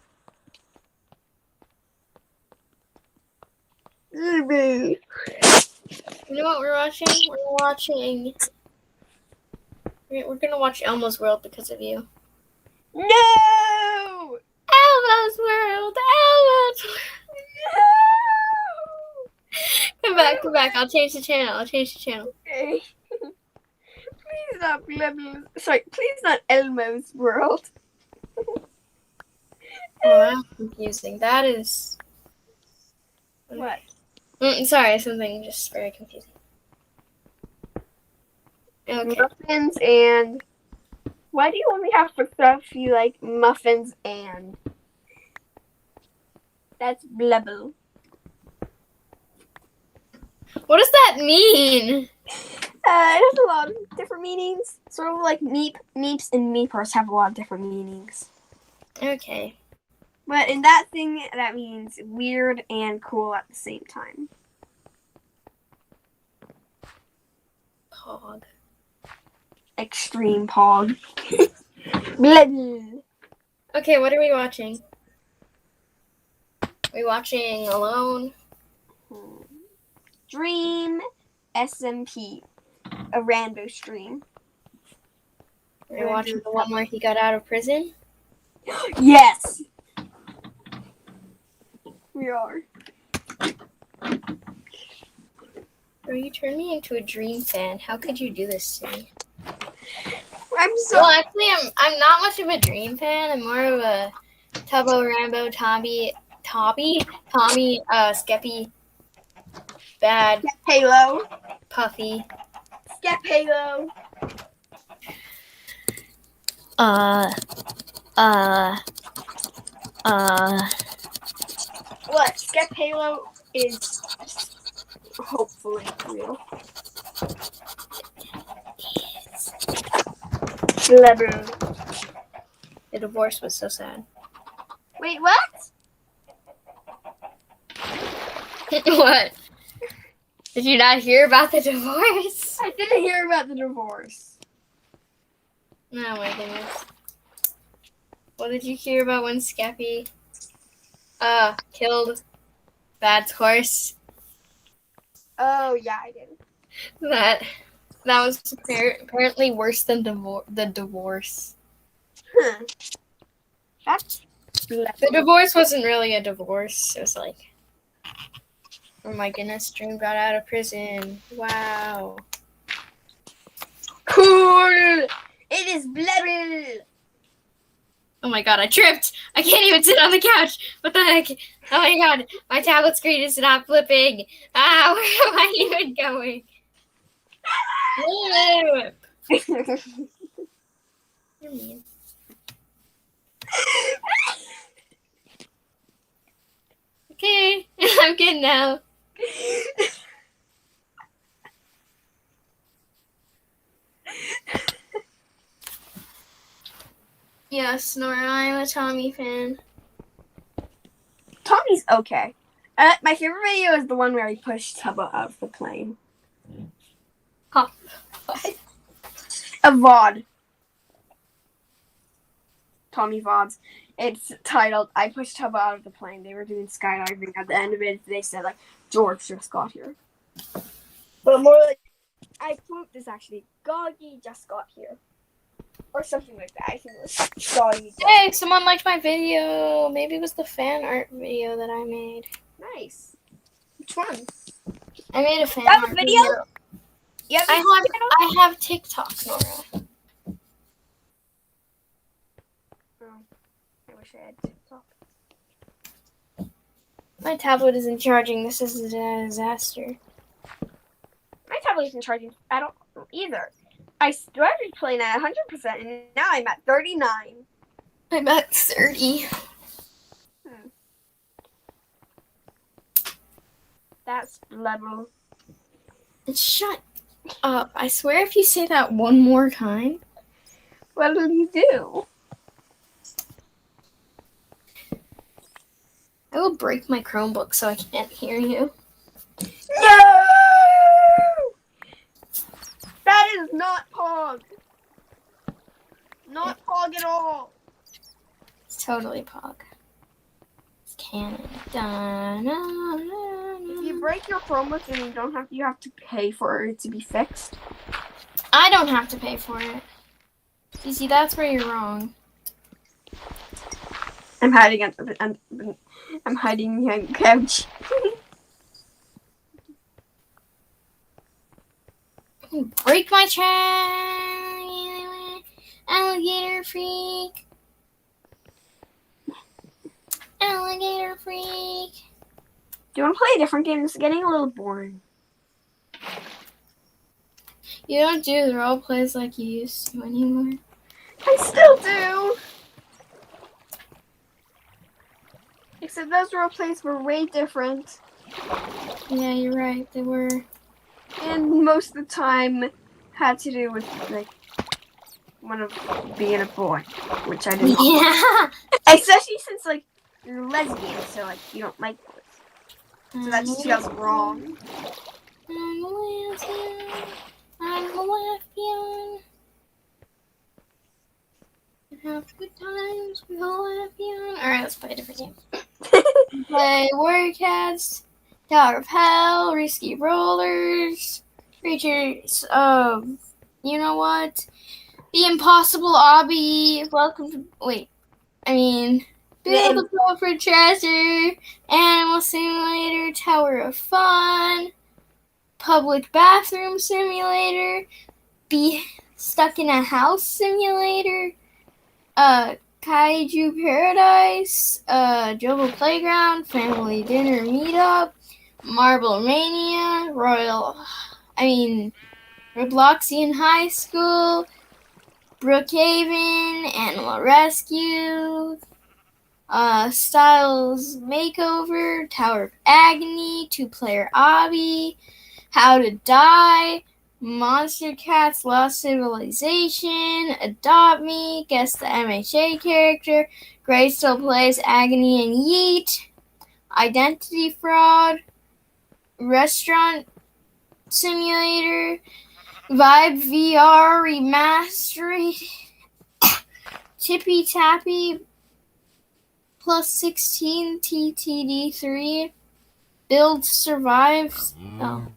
You know what we're watching? We're gonna watch Elmo's World because of you. No! Elmo's World! Elmo's World! No! Come back. I'll change the channel. Okay. Please not Blubber. Sorry, please not Elmo's World. Oh, that's confusing. That is... What? Sorry, something just very confusing. Okay. Muffins and... Why do you only have for stuff you like muffins and? That's blubble. What does that mean? It has a lot of different meanings. Sort of like meep, meeps, and meepers have a lot of different meanings. Okay. But in that thing, that means weird and cool at the same time. Pog. Extreme pog. Blubble. Okay, what are we watching? Are we watching Alone? Dream SMP. A Rambo stream. Are we watching the one where he got out of prison? Yes! We are. Bro, you turned me into a Dream fan. How could you do this to me? I'm so... Well, actually, I'm not much of a Dream fan. I'm more of a Tubbo, Rambo, Tommy, Skeppy, Bad, Halo, Puffy, Skep Halo. What? Skep Halo is hopefully real. Blubber. The divorce was so sad. Wait, what? What? Did you not hear about the divorce? I didn't hear about the divorce. Oh my goodness. What did you hear about when Skeppy killed Bad's horse? Oh yeah, I did. That was apparently worse than the divorce. Huh. That's The divorce wasn't really a divorce. It was like, oh my goodness, Dream got out of prison. Wow. cool. It is blubber. Oh my god, I tripped! I can't even sit on the couch! What the heck? Oh my god, my tablet screen is not flipping! Ah, where am I even going? You're mean. Okay, I'm good now. Yes, Nora, I'm a Tommy fan. Tommy's okay. My favorite video is the one where he pushed Tubbo out of the plane. Huh. A VOD. Tommy VODs. It's titled, I pushed Tubbo out of the plane. They were doing skydiving. At the end of it, they said, like, George just got here. But more like, I pooped is actually, Goggy just got here. Or something like that. I think it was Goggy. Hey, someone liked my video. Maybe it was the fan art video that I made. Nice. Which one? I made a fan That art video? You have I have TikTok, Nora. I wish I had TikTok. My tablet isn't charging. This is a disaster. My tablet isn't charging. I don't either. I started playing at 100% and now I'm at 39. I'm at 30. That's level. Shut up. I swear if you say that one more time. What will you do? I will break my Chromebook so I can't hear you. No! That is not Pog. Not Pog at all. It's totally Pog. It's canon. If you break your Chromebook, then you have to pay for it to be fixed. I don't have to pay for it. You see, that's where you're wrong. I'm hiding I'm hiding behind the couch. Break my chair, alligator freak. Alligator freak. Do you want to play a different game? This is getting a little boring. You don't do the role plays like you used to anymore. I still do. Except those role plays were way different. Yeah, you're right. They were. And most of the time had to do with like one of being a boy, which I didn't. Yeah. Especially since like you're lesbian, so like you don't like boys. So that just feels wrong. I'm a lesbian. I'm a lesbian. Have good times with a lesbian. Alright, let's play a different game. Play Warrior Cats, Tower of Hell, Risky Rollers, Creatures of, you know what? The Impossible Obby, Welcome to, Build a Boat for Treasure, Animal Simulator, Tower of Fun, Public Bathroom Simulator, Be Stuck in a House Simulator, Kaiju Paradise, Jovo Playground, Family Dinner Meetup, Marble Mania, Robloxian High School, Brookhaven, Animal Rescue, Styles Makeover, Tower of Agony, 2-Player Obby, How to Die, Monster Cats Lost Civilization, Adopt Me, Guess the MHA Character, Gray Still Plays Agony and Yeet, Identity Fraud, Restaurant Simulator, Vibe VR Remastered, Tippy Tappy Plus 16 TTD3, Build Survives. Oh.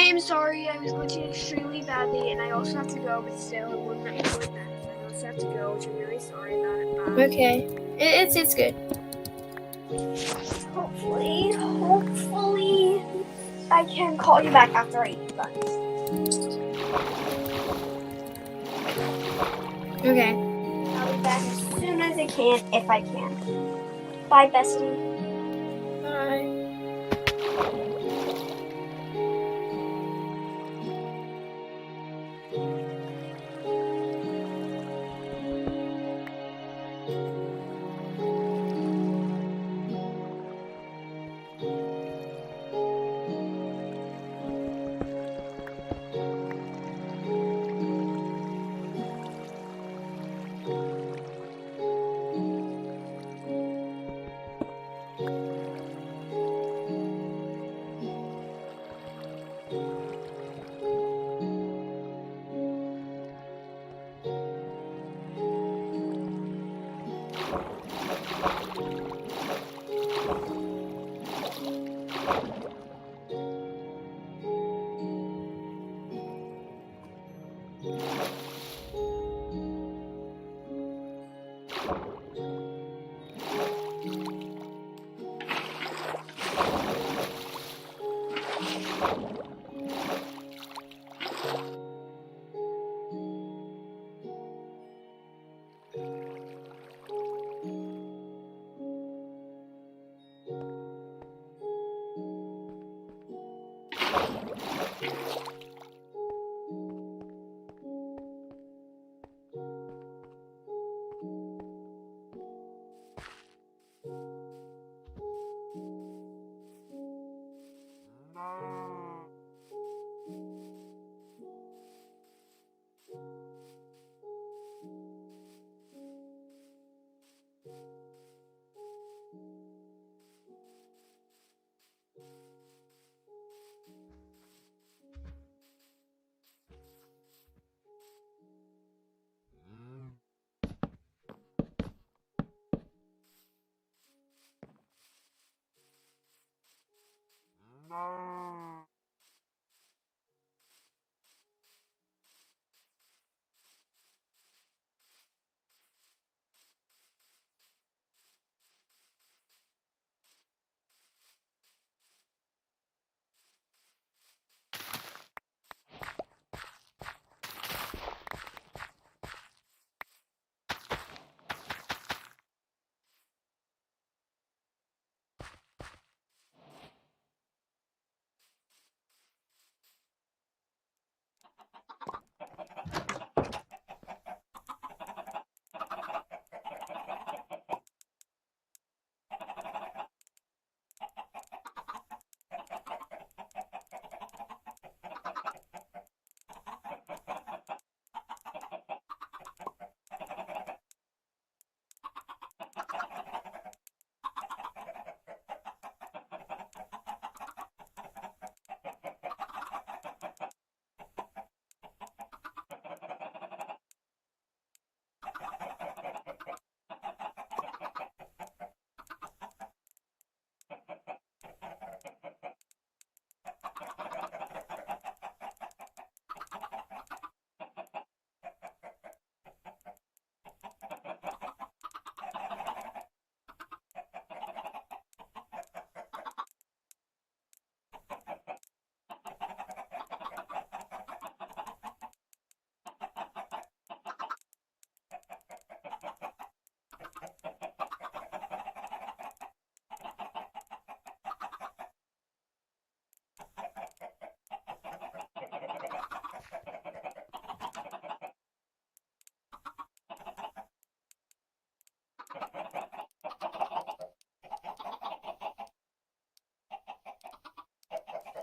am sorry. I was glitching extremely badly, and I also have to go. But still, it wouldn't let me go back. I also have to go, which I'm really sorry about it. Bye. Okay. It's good. Hopefully, I can call you back after I eat lunch. Okay. I'll be back as soon as I can, if I can. Bye, bestie. Bye.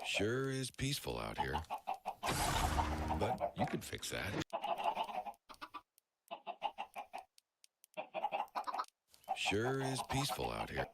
Sure is peaceful out here. But you could fix that. Sure is peaceful out here.